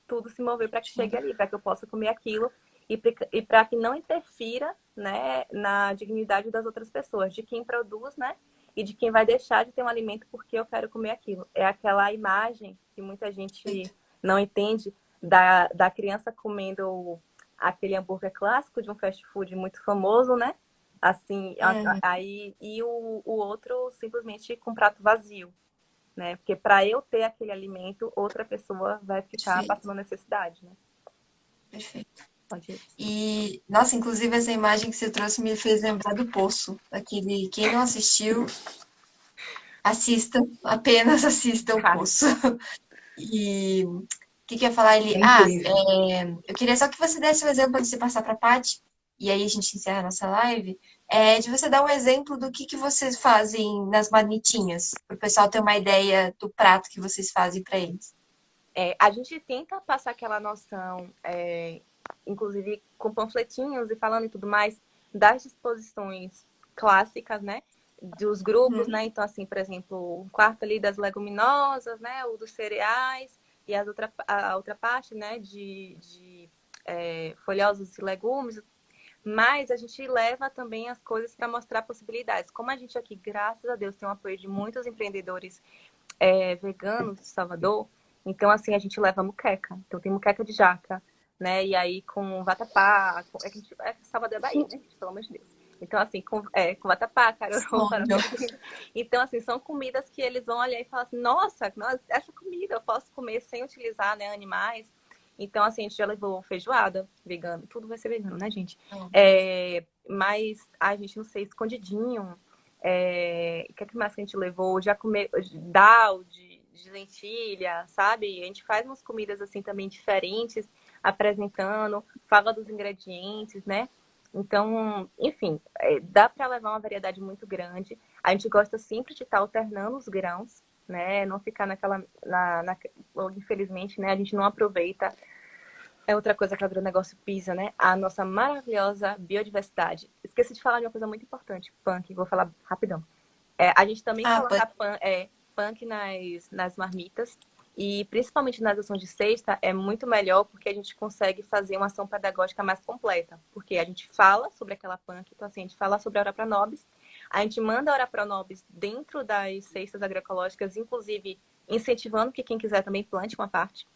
tudo se mover para que chegue ali, para que eu possa comer aquilo e para que não interfira, né, na dignidade das outras pessoas, de quem produz, né? E de quem vai deixar de ter um alimento porque eu quero comer aquilo. É aquela imagem que muita gente não entende da criança comendo aquele hambúrguer clássico de um fast food muito famoso, né? Assim, aí, e o outro simplesmente com prato vazio, né? Porque para eu ter aquele alimento, outra pessoa vai ficar Perfeito, passando necessidade, né? perfeito. Pode ir. E, nossa, inclusive essa imagem que você trouxe me fez lembrar do Poço. Aquele, quem não assistiu, assista, apenas assista o Cara, Poço. E o que eu ia falar ali? É incrível. Eu queria só que você desse um exemplo antes de passar para a Paty, e aí a gente encerra a nossa live, de você dar um exemplo do que vocês fazem nas marmitinhas, para o pessoal ter uma ideia do prato que vocês fazem para eles. a gente tenta passar aquela noção, inclusive com panfletinhos e falando e tudo mais, das disposições clássicas, né? Dos grupos, né? Então, assim, por exemplo, um quarto ali das leguminosas, né? O dos cereais e a outra parte, né? De folhosos e legumes. Mas a gente leva também as coisas para mostrar possibilidades. Como a gente aqui, graças a Deus, tem o apoio de muitos empreendedores veganos de Salvador, então, assim, a gente leva muqueca. Então, tem muqueca de jaca, né? E aí, com vatapá... Salvador é Bahia, né, gente? Pelo amor de Deus. Então, assim, com vatapá, carorô, então, assim, são comidas que eles vão olhar e falar assim, nossa, essa comida eu posso comer sem utilizar, né, animais. Então, assim, a gente já levou feijoada vegana. Tudo vai ser vegano, né, gente? Mas, a gente, não sei, escondidinho. O que é que mais que a gente levou? Já comeu dal de lentilha, sabe? A gente faz umas comidas assim também diferentes, apresentando, fala dos ingredientes, né? Então, enfim, dá para levar uma variedade muito grande. A gente gosta sempre de estar alternando os grãos, né? Não ficar infelizmente, né? A gente não aproveita. É outra coisa que o agronegócio pisa, né? A nossa maravilhosa biodiversidade. Esqueci de falar de uma coisa muito importante, punk, vou falar rapidão. A gente também coloca punk nas marmitas, e principalmente nas ações de cesta é muito melhor porque a gente consegue fazer uma ação pedagógica mais completa. Porque a gente fala sobre aquela punk, então assim, a gente fala sobre a Ora Pronobis, a gente manda a Ora Pronobis dentro das cestas agroecológicas, inclusive incentivando que quem quiser também plante uma parte,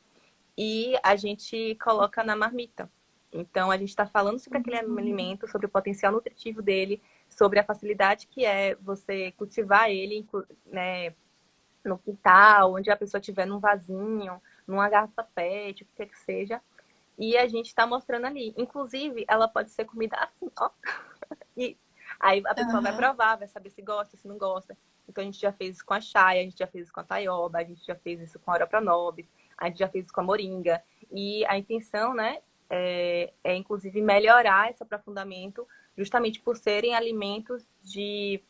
e a gente coloca na marmita. Então, a gente está falando sobre aquele alimento, sobre o potencial nutritivo dele, sobre a facilidade que é você cultivar ele, né, no quintal, onde a pessoa estiver num vasinho, numa garrafa PET, o que quer que seja. E a gente está mostrando ali. Inclusive, ela pode ser comida assim, ó. E aí a pessoa vai provar, vai saber se gosta, se não gosta. Então, a gente já fez isso com a chaia, a gente já fez isso com a taioba, a gente já fez isso com a Ora Pronobis, a gente já fez isso com a moringa. E a intenção, né, inclusive melhorar esse aprofundamento, justamente por serem alimentos de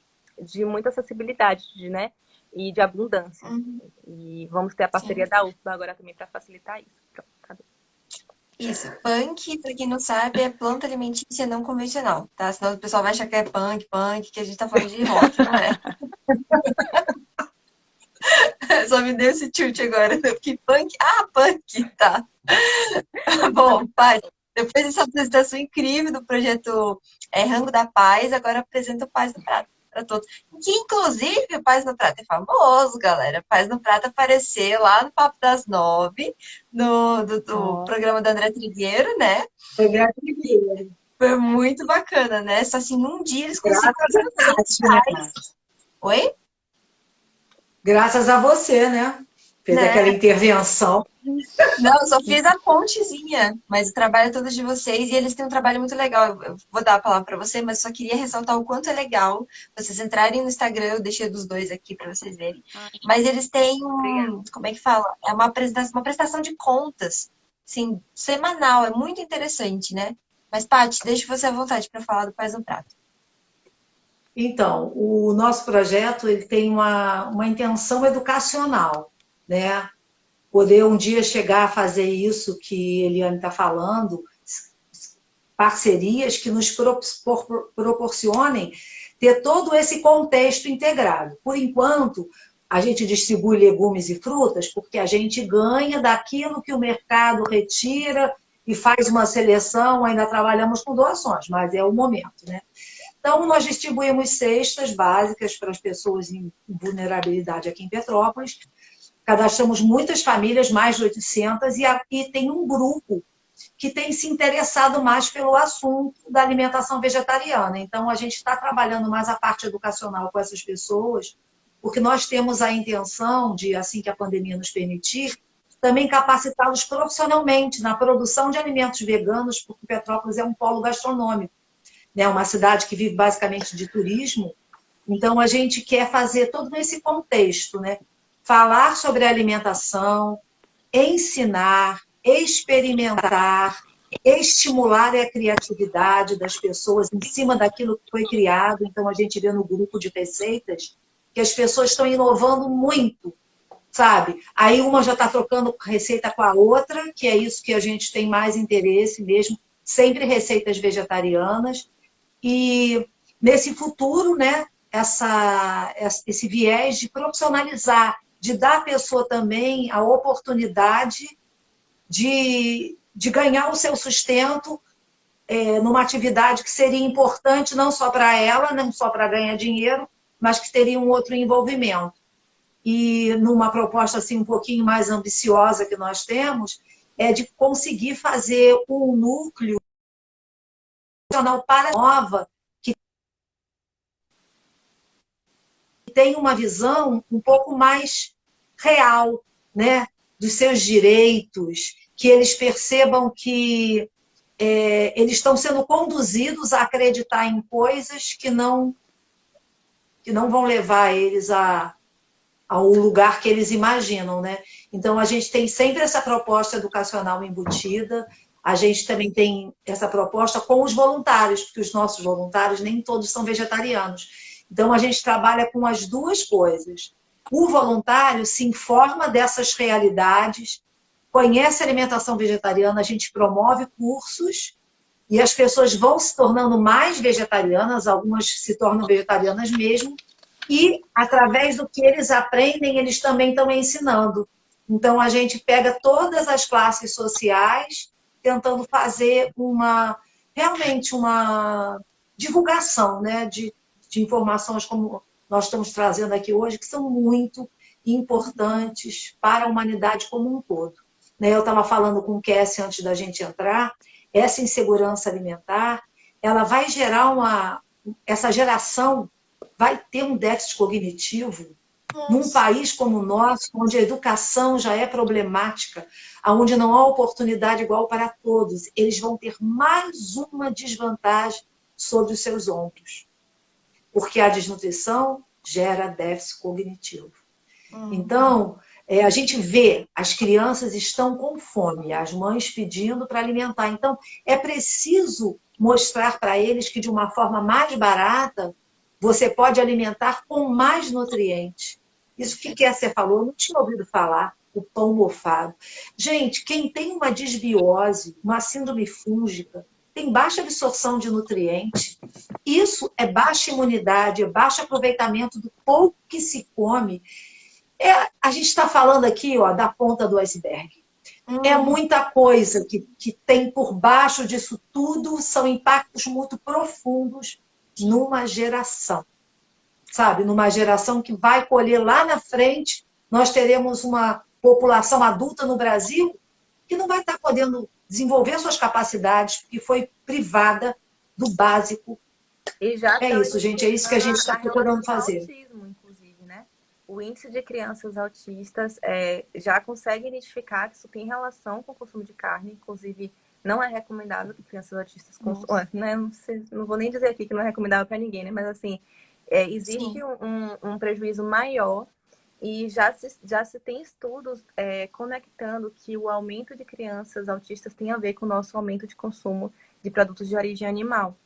muita acessibilidade, né, e de abundância. E vamos ter a parceria da UFBA agora também para facilitar isso. Pronto, cadê? Isso, punk, pra quem não sabe, é planta alimentícia não convencional, tá? Senão o pessoal vai achar que é punk, que a gente tá falando de rock, não é? Só me deu esse tilt agora, eu fiquei punk, punk, tá. Bom, Paty, depois dessa apresentação incrível do projeto Rango da Paz, agora apresenta o Paz no Prato para todos. Que, inclusive, o Paz no Prato é famoso, galera. Paz no Prato apareceu lá no Papo das 9, do programa da André Trigueiro, né? Foi muito bacana, né? Só assim, num dia eles conseguiram. Oi? Graças a você, né? Fez aquela intervenção. Não, eu só fiz a pontezinha, mas o trabalho é todo de vocês e eles têm um trabalho muito legal. Eu vou dar a palavra para você, mas só queria ressaltar o quanto é legal vocês entrarem no Instagram, eu deixei dos dois aqui para vocês verem. Mas eles têm como é que fala? É uma prestação de contas, assim, semanal, é muito interessante, né? Mas, Paty, deixa você à vontade para falar do Paz no Prato. Então, o nosso projeto ele tem uma intenção educacional, né? Poder um dia chegar a fazer isso que Eliane está falando, parcerias que nos proporcionem ter todo esse contexto integrado. Por enquanto, a gente distribui legumes e frutas porque a gente ganha daquilo que o mercado retira e faz uma seleção, ainda trabalhamos com doações, mas é o momento, né? Então, nós distribuímos cestas básicas para as pessoas em vulnerabilidade aqui em Petrópolis. Cadastramos muitas famílias, mais de 800, e aqui tem um grupo que tem se interessado mais pelo assunto da alimentação vegetariana. Então, a gente está trabalhando mais a parte educacional com essas pessoas, porque nós temos a intenção de, assim que a pandemia nos permitir, também capacitá-los profissionalmente na produção de alimentos veganos, porque Petrópolis é um polo gastronômico, né? Uma cidade que vive basicamente de turismo. Então, a gente quer fazer todo esse contexto, né? Falar sobre alimentação, ensinar, experimentar, estimular a criatividade das pessoas em cima daquilo que foi criado. Então, a gente vê no grupo de receitas que as pessoas estão inovando muito, sabe? Aí uma já está trocando receita com a outra, que é isso que a gente tem mais interesse mesmo, sempre receitas vegetarianas. E nesse futuro, né, esse viés de profissionalizar, de dar à pessoa também a oportunidade de ganhar o seu sustento numa atividade que seria importante não só para ela, não só para ganhar dinheiro, mas que teria um outro envolvimento. E numa proposta assim um pouquinho mais ambiciosa que nós temos, é de conseguir fazer um núcleo nacional para nova, que tem uma visão um pouco mais real, né, dos seus direitos, que eles percebam que eles estão sendo conduzidos a acreditar em coisas que não vão levar eles ao lugar que eles imaginam, né? Então, a gente tem sempre essa proposta educacional embutida, a gente também tem essa proposta com os voluntários, porque os nossos voluntários nem todos são vegetarianos. Então, a gente trabalha com as duas coisas. O voluntário se informa dessas realidades, conhece a alimentação vegetariana, a gente promove cursos e as pessoas vão se tornando mais vegetarianas, algumas se tornam vegetarianas mesmo, e através do que eles aprendem, eles também estão ensinando. Então, a gente pega todas as classes sociais, tentando fazer realmente uma divulgação, né, de informações como nós estamos trazendo aqui hoje, que são muito importantes para a humanidade como um todo. Eu estava falando com o Cassie antes da gente entrar, essa insegurança alimentar, ela vai gerar essa geração vai ter um déficit cognitivo num país como o nosso, onde a educação já é problemática, onde não há oportunidade igual para todos. Eles vão ter mais uma desvantagem sobre os seus ombros, porque a desnutrição gera déficit cognitivo. Então, a gente vê, as crianças estão com fome, as mães pedindo para alimentar. Então, é preciso mostrar para eles que, de uma forma mais barata, você pode alimentar com mais nutrientes. Isso que você falou, eu não tinha ouvido falar, o pão mofado. Gente, quem tem uma desbiose, uma síndrome fúngica, tem baixa absorção de nutrientes. Isso é baixa imunidade, é baixo aproveitamento do pouco que se come. A gente está falando aqui da ponta do iceberg. É muita coisa que tem por baixo disso tudo, são impactos muito profundos numa geração. Sabe? Numa geração que vai colher lá na frente, nós teremos uma população adulta no Brasil que não vai estar podendo desenvolver suas capacidades, porque foi privada do básico. E já é isso, gente, é isso que a gente está procurando fazer. Autismo, inclusive, né? O índice de crianças autistas já consegue identificar que isso tem relação com o consumo de carne, inclusive não é recomendável que crianças autistas consumam, né? Não vou nem dizer aqui que não é recomendável para ninguém, né? Mas assim, existe um prejuízo maior e já se tem estudos conectando que o aumento de crianças autistas tem a ver com o nosso aumento de consumo de produtos de origem animal.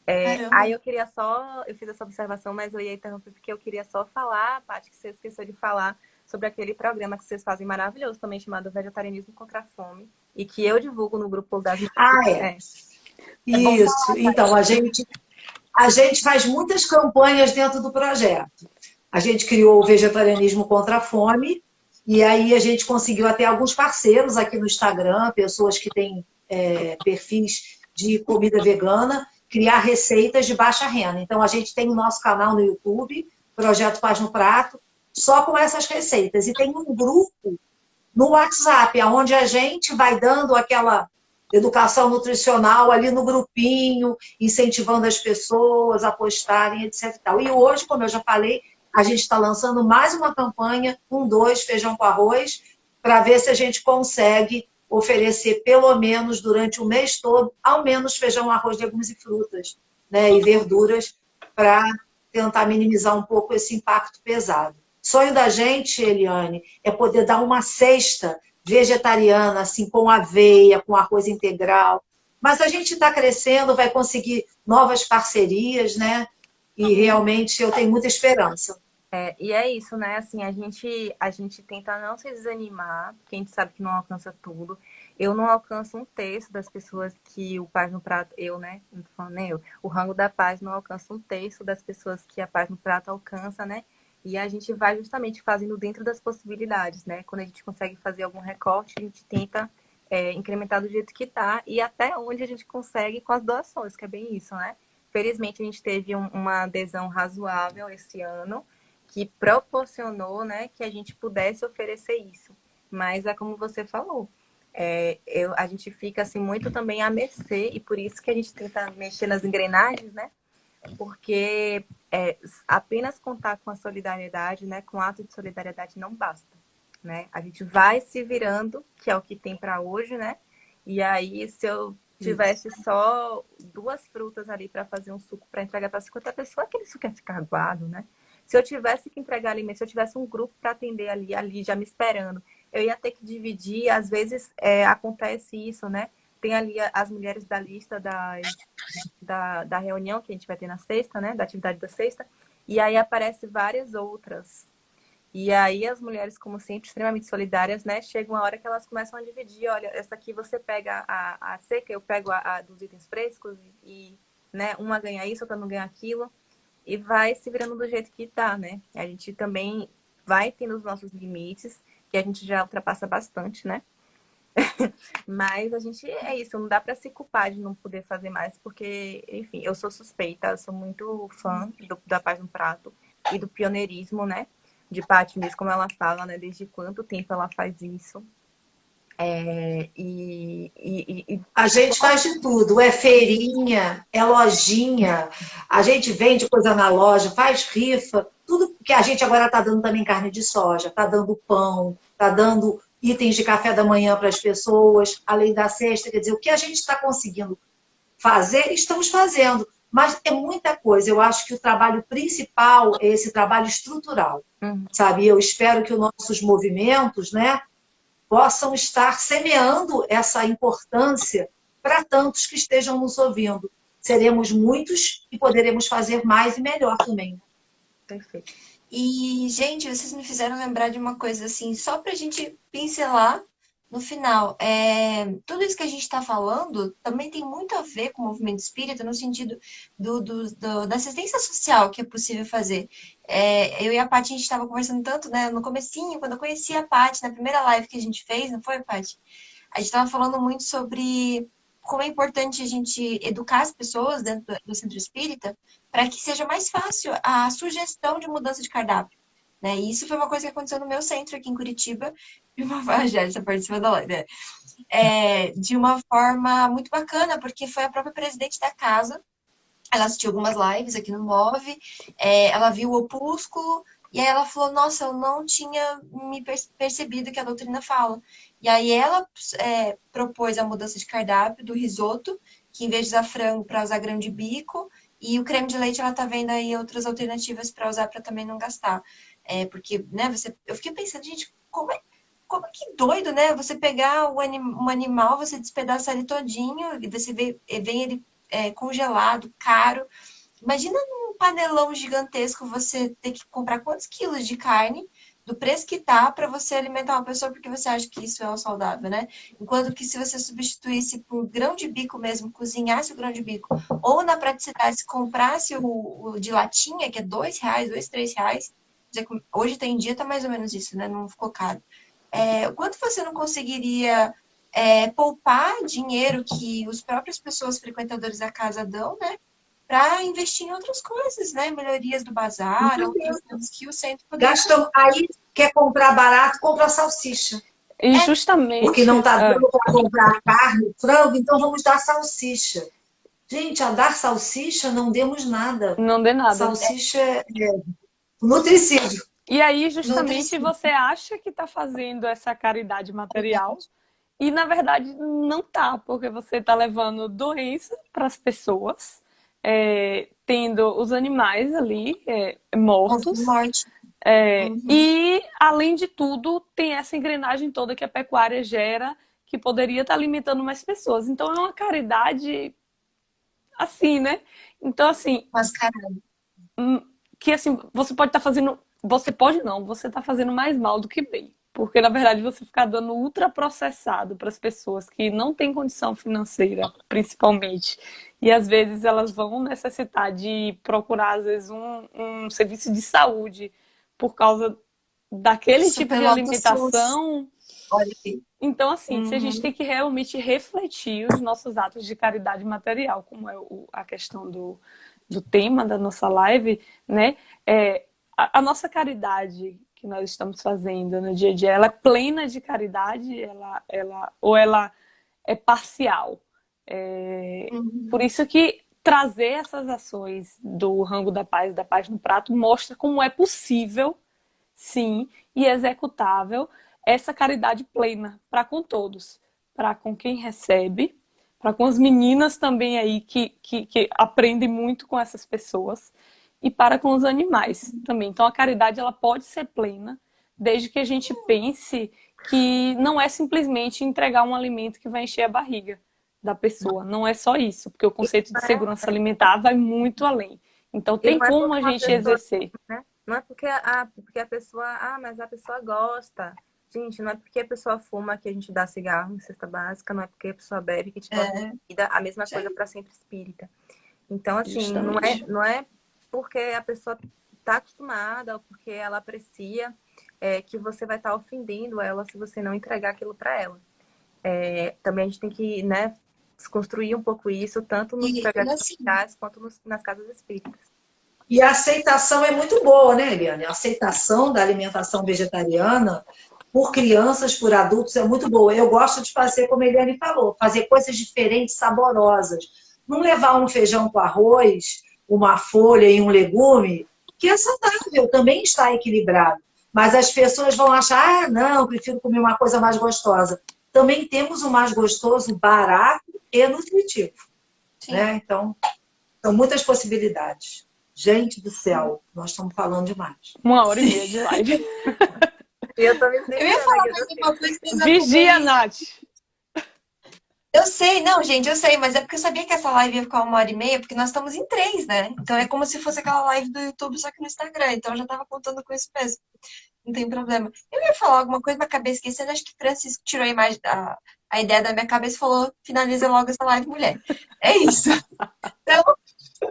Aí Caramba. eu fiz essa observação, mas eu ia interromper porque eu queria só falar, Paty, que você esqueceu de falar sobre aquele programa que vocês fazem maravilhoso também, chamado Vegetarianismo contra a Fome, e que eu divulgo no grupo das Ah, mulheres. é. É bom Isso. Então, a gente faz muitas campanhas dentro do projeto. A gente criou o Vegetarianismo contra a Fome, e aí a gente conseguiu até alguns parceiros aqui no Instagram, pessoas que têm perfis de comida vegana, criar receitas de baixa renda. Então, a gente tem o nosso canal no YouTube, Projeto Paz no Prato, só com essas receitas. E tem um grupo no WhatsApp, onde a gente vai dando aquela educação nutricional ali no grupinho, incentivando as pessoas a postarem, etc. E tal. E hoje, como eu já falei, a gente está lançando mais uma campanha, 1-2, feijão com arroz, para ver se a gente consegue oferecer, pelo menos durante o mês todo, ao menos feijão, arroz, legumes e frutas, né, e verduras, para tentar minimizar um pouco esse impacto pesado. Sonho da gente, Eliane, é poder dar uma cesta vegetariana, assim, com aveia, com arroz integral. Mas a gente está crescendo, vai conseguir novas parcerias, né? E realmente eu tenho muita esperança. E é isso, né? Assim, a gente tenta não se desanimar, porque a gente sabe que não alcança tudo. Eu não alcanço um terço das pessoas que o Paz no Prato, eu, né? Não tô falando nem eu. O Rango da Paz não alcança um terço das pessoas que a Paz no Prato alcança, né? E a gente vai justamente fazendo dentro das possibilidades, né? Quando a gente consegue fazer algum recorte, a gente tenta incrementar do jeito que tá e até onde a gente consegue com as doações, que é bem isso, né? Felizmente, a gente teve uma adesão razoável esse ano, que proporcionou, né, que a gente pudesse oferecer isso. Mas é como você falou, a gente fica assim muito também à mercê e por isso que a gente tenta mexer nas engrenagens, né? Porque apenas contar com a solidariedade, né, com o ato de solidariedade não basta, né? A gente vai se virando, que é o que tem para hoje, né? E aí, se eu tivesse só 2 frutas ali para fazer um suco para entregar para 50 pessoas, aquele suco ia ficar aguado, né? Se eu tivesse que entregar alimento, se eu tivesse um grupo para atender ali já me esperando, eu ia ter que dividir. Às vezes acontece isso, né? Tem ali as mulheres da lista da reunião que a gente vai ter na sexta, né? Da atividade da sexta. E aí aparece várias outras. E aí as mulheres, como sempre, extremamente solidárias, né? Chega uma hora que elas começam a dividir. Olha, essa aqui você pega a seca, eu pego a dos itens frescos e, né? Uma ganha isso, outra não ganha aquilo. E vai se virando do jeito que tá, né? A gente também vai tendo os nossos limites, que a gente já ultrapassa bastante, né? Mas a gente é isso, não dá para se culpar de não poder fazer mais, porque, enfim, eu sou suspeita, eu sou muito fã da Paz no Prato e do pioneirismo, né? De Paty mesmo, como ela fala, né? Desde quanto tempo ela faz isso. A gente faz de tudo, é feirinha, é lojinha, a gente vende coisa na loja, faz rifa, tudo que a gente agora está dando também carne de soja, está dando pão, está dando itens de café da manhã para as pessoas, além da cesta, quer dizer, o que a gente está conseguindo fazer, estamos fazendo, mas é muita coisa. Eu acho que o trabalho principal é esse trabalho estrutural, sabe? Eu espero que os nossos movimentos, né, possam estar semeando essa importância para tantos que estejam nos ouvindo. Seremos muitos e poderemos fazer mais e melhor também. Perfeito. E, gente, vocês me fizeram lembrar de uma coisa assim, só para a gente pincelar no final. Tudo isso que a gente está falando também tem muito a ver com o movimento espírita no sentido da assistência social que é possível fazer. Eu e a Paty, a gente estava conversando tanto, né, no comecinho, quando eu conheci a Paty, na primeira live que a gente fez, não foi, Paty? A gente estava falando muito sobre como é importante a gente educar as pessoas dentro do centro espírita para que seja mais fácil a sugestão de mudança de cardápio. Né? E isso foi uma coisa que aconteceu no meu centro aqui em Curitiba, de uma forma, já está participando da live, né? De uma forma muito bacana, porque foi a própria presidente da casa, ela assistiu algumas lives aqui no Move, ela viu o Opúsculo, e aí ela falou, nossa, eu não tinha me percebido que a doutrina fala. E aí ela propôs a mudança de cardápio do risoto, que em vez de usar frango, para usar grão de bico, e o creme de leite ela tá vendo aí outras alternativas para usar para também não gastar. Porque, né, eu fiquei pensando, gente, como é que doido, né? Você pegar um animal, você despedaça ele todinho, e você vem ele congelado, caro. Imagina num panelão gigantesco você ter que comprar quantos quilos de carne do preço que tá para você alimentar uma pessoa porque você acha que isso é o saudável, né? Enquanto que se você substituísse por grão de bico mesmo, cozinhasse o grão de bico, ou na praticidade, se comprasse o de latinha, que é R$ 2, R$ 2, R$ 3, hoje tem dia, tá mais ou menos isso, né? Não ficou caro. O quanto você não conseguiria poupar dinheiro que as próprias pessoas frequentadoras da casa dão, né? Para investir em outras coisas, né? Melhorias do bazar, outras coisas que o centro poderia. Gastam, aí quer comprar barato, compra salsicha. E justamente... Porque não está dando para comprar carne, frango, então vamos dar salsicha. Gente, a dar salsicha não demos nada. Não dê nada. Salsicha é nutricídio. E aí, justamente, você acha que está fazendo essa caridade material e, na verdade, não tá, porque você está levando doença para as pessoas, tendo os animais ali mortos. E, além de tudo, tem essa engrenagem toda que a pecuária gera, que poderia estar alimentando mais pessoas. Então, é uma caridade assim, né? Então, assim... Mascarado. Que, assim, você pode estar fazendo... Você pode não, você está fazendo mais mal do que bem. Porque, na verdade, você fica dando ultraprocessado para as pessoas que não têm condição financeira, principalmente. E, às vezes, elas vão necessitar de procurar, às vezes, um serviço de saúde por causa daquele tipo de alimentação. Então, assim, se a gente tem que realmente refletir os nossos atos de caridade material, como é a questão do tema da nossa live, né? A nossa caridade que nós estamos fazendo no dia a dia, ela é plena de caridade, ou ela é parcial. Por isso que trazer essas ações do Rango da Paz, da Paz no Prato, mostra como é possível, sim, e executável essa caridade plena para com todos, para com quem recebe, para com as meninas também aí que aprendem muito com essas pessoas, e para com os animais também. Então a caridade ela pode ser plena, desde que a gente pense que não é simplesmente entregar um alimento que vai encher a barriga da pessoa. Não é só isso, porque o conceito de segurança alimentar vai muito além. Então tem como a gente exercer. Né? Não é porque a pessoa... mas a pessoa gosta. Gente, não é porque a pessoa fuma que a gente dá cigarro em cesta básica, não é porque a pessoa bebe que a gente dá comida, a mesma coisa para Centro Espírita. Então, assim, não é porque a pessoa está acostumada ou porque ela aprecia que você vai estar ofendendo ela se você não entregar aquilo para ela. Também a gente tem que, né, desconstruir um pouco isso, tanto nos projetos sociais quanto nas casas espíritas. E a aceitação é muito boa, né, Eliane? A aceitação da alimentação vegetariana por crianças, por adultos, é muito boa. Eu gosto de fazer, como a Eliane falou, fazer coisas diferentes, saborosas. Não levar um feijão com arroz, uma folha e um legume, que é saudável, também está equilibrado. Mas as pessoas vão achar, não, eu prefiro comer uma coisa mais gostosa. Também temos o mais gostoso, barato e nutritivo. Né? Então, são muitas possibilidades. Gente do céu, nós estamos falando demais. 1h30 de live. Eu ia falar mais uma coisa. Vigia, Nath. Eu sei, não, gente, eu sei, mas é porque eu sabia que essa live ia ficar 1h30, porque nós estamos em 3, né? Então é como se fosse aquela live do YouTube, só que no Instagram. Então eu já tava contando com isso mesmo. Não tem problema. Eu ia falar alguma coisa, mas acabei esquecendo. Acho que Francisco tirou a ideia da minha cabeça e falou: finaliza logo essa live, mulher. É isso. Então,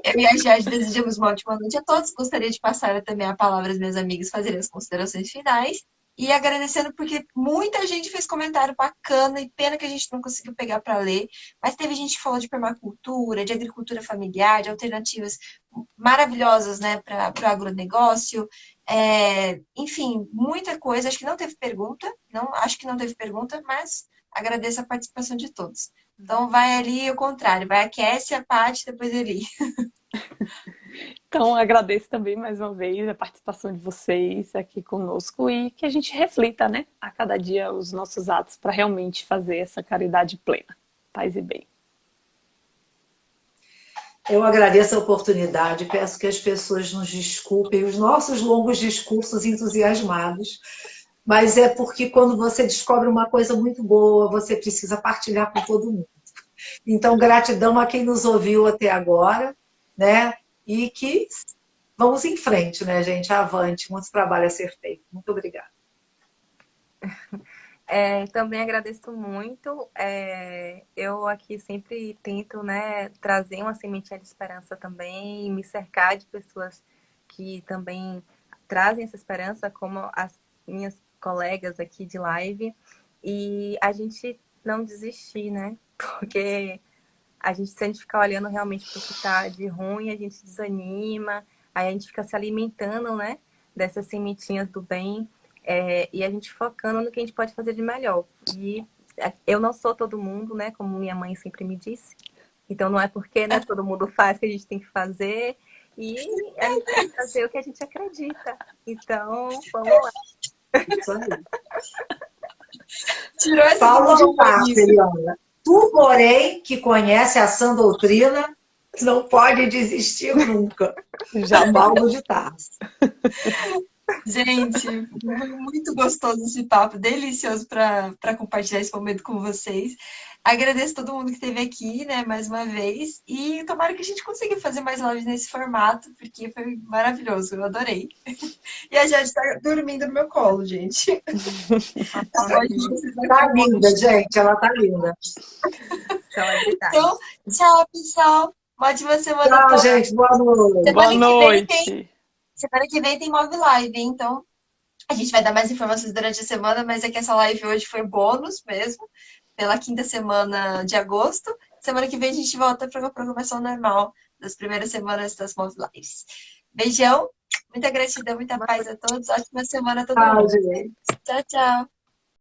eu e a Jade desejamos uma ótima noite a todos. Gostaria de passar também a palavra aos meus amigos fazerem as considerações finais. E agradecendo porque muita gente fez comentário bacana e pena que a gente não conseguiu pegar para ler. Mas teve gente que falou de permacultura, de agricultura familiar, de alternativas maravilhosas, né, para o agronegócio. Enfim, muita coisa. Acho que não teve pergunta. Acho que não teve pergunta, mas agradeço a participação de todos. Então vai ali o contrário, vai a Kessia, a Paty, depois ele. Então, agradeço também mais uma vez a participação de vocês aqui conosco e que a gente reflita, né, a cada dia os nossos atos para realmente fazer essa caridade plena. Paz e bem. Eu agradeço a oportunidade, peço que as pessoas nos desculpem os nossos longos discursos entusiasmados, mas é porque quando você descobre uma coisa muito boa, você precisa partilhar com todo mundo. Então, gratidão a quem nos ouviu até agora, né? E que vamos em frente, né, gente? Avante, muito trabalho a ser feito. Muito obrigada. Também agradeço muito. Eu aqui sempre tento, né, trazer uma sementinha de esperança também e me cercar de pessoas que também trazem essa esperança, como as minhas colegas aqui de live. E a gente não desistir, né? Porque se a gente ficar olhando realmente para o que está de ruim, a gente desanima, aí a gente fica se alimentando, né, dessas sementinhas do bem. E a gente focando no que a gente pode fazer de melhor. E eu não sou todo mundo, né? Como minha mãe sempre me disse. Então não é porque, né, todo mundo faz que a gente tem que fazer. E a gente tem que fazer o que a gente acredita. Então, vamos lá. Isso aí. Tirou essa Paulo de do Tarso, Eliana. Tu, porém, que conhece a sã doutrina, não pode desistir nunca. Já Paulo de Tarso. Gente, foi muito gostoso esse papo, delicioso para compartilhar esse momento com vocês. Agradeço todo mundo que esteve aqui, né, mais uma vez. E tomara que a gente consiga fazer mais lives nesse formato, porque foi maravilhoso, eu adorei. E a Jade está dormindo no meu colo, gente. Tá linda, gente. Ela tá linda. Então, tchau, pessoal. Uma ótima semana a Tchau, todos. gente. Boa noite. Boa noite. Semana que vem tem Move Live, hein? Então a gente vai dar mais informações durante a semana, mas é que essa live hoje foi bônus mesmo, pela quinta semana de agosto. Semana que vem a gente volta para a programação normal das primeiras semanas das Move Lives. Beijão, muita gratidão, muita paz a todos. Ótima semana a todo mundo. Tchau, gente. Tchau, tchau.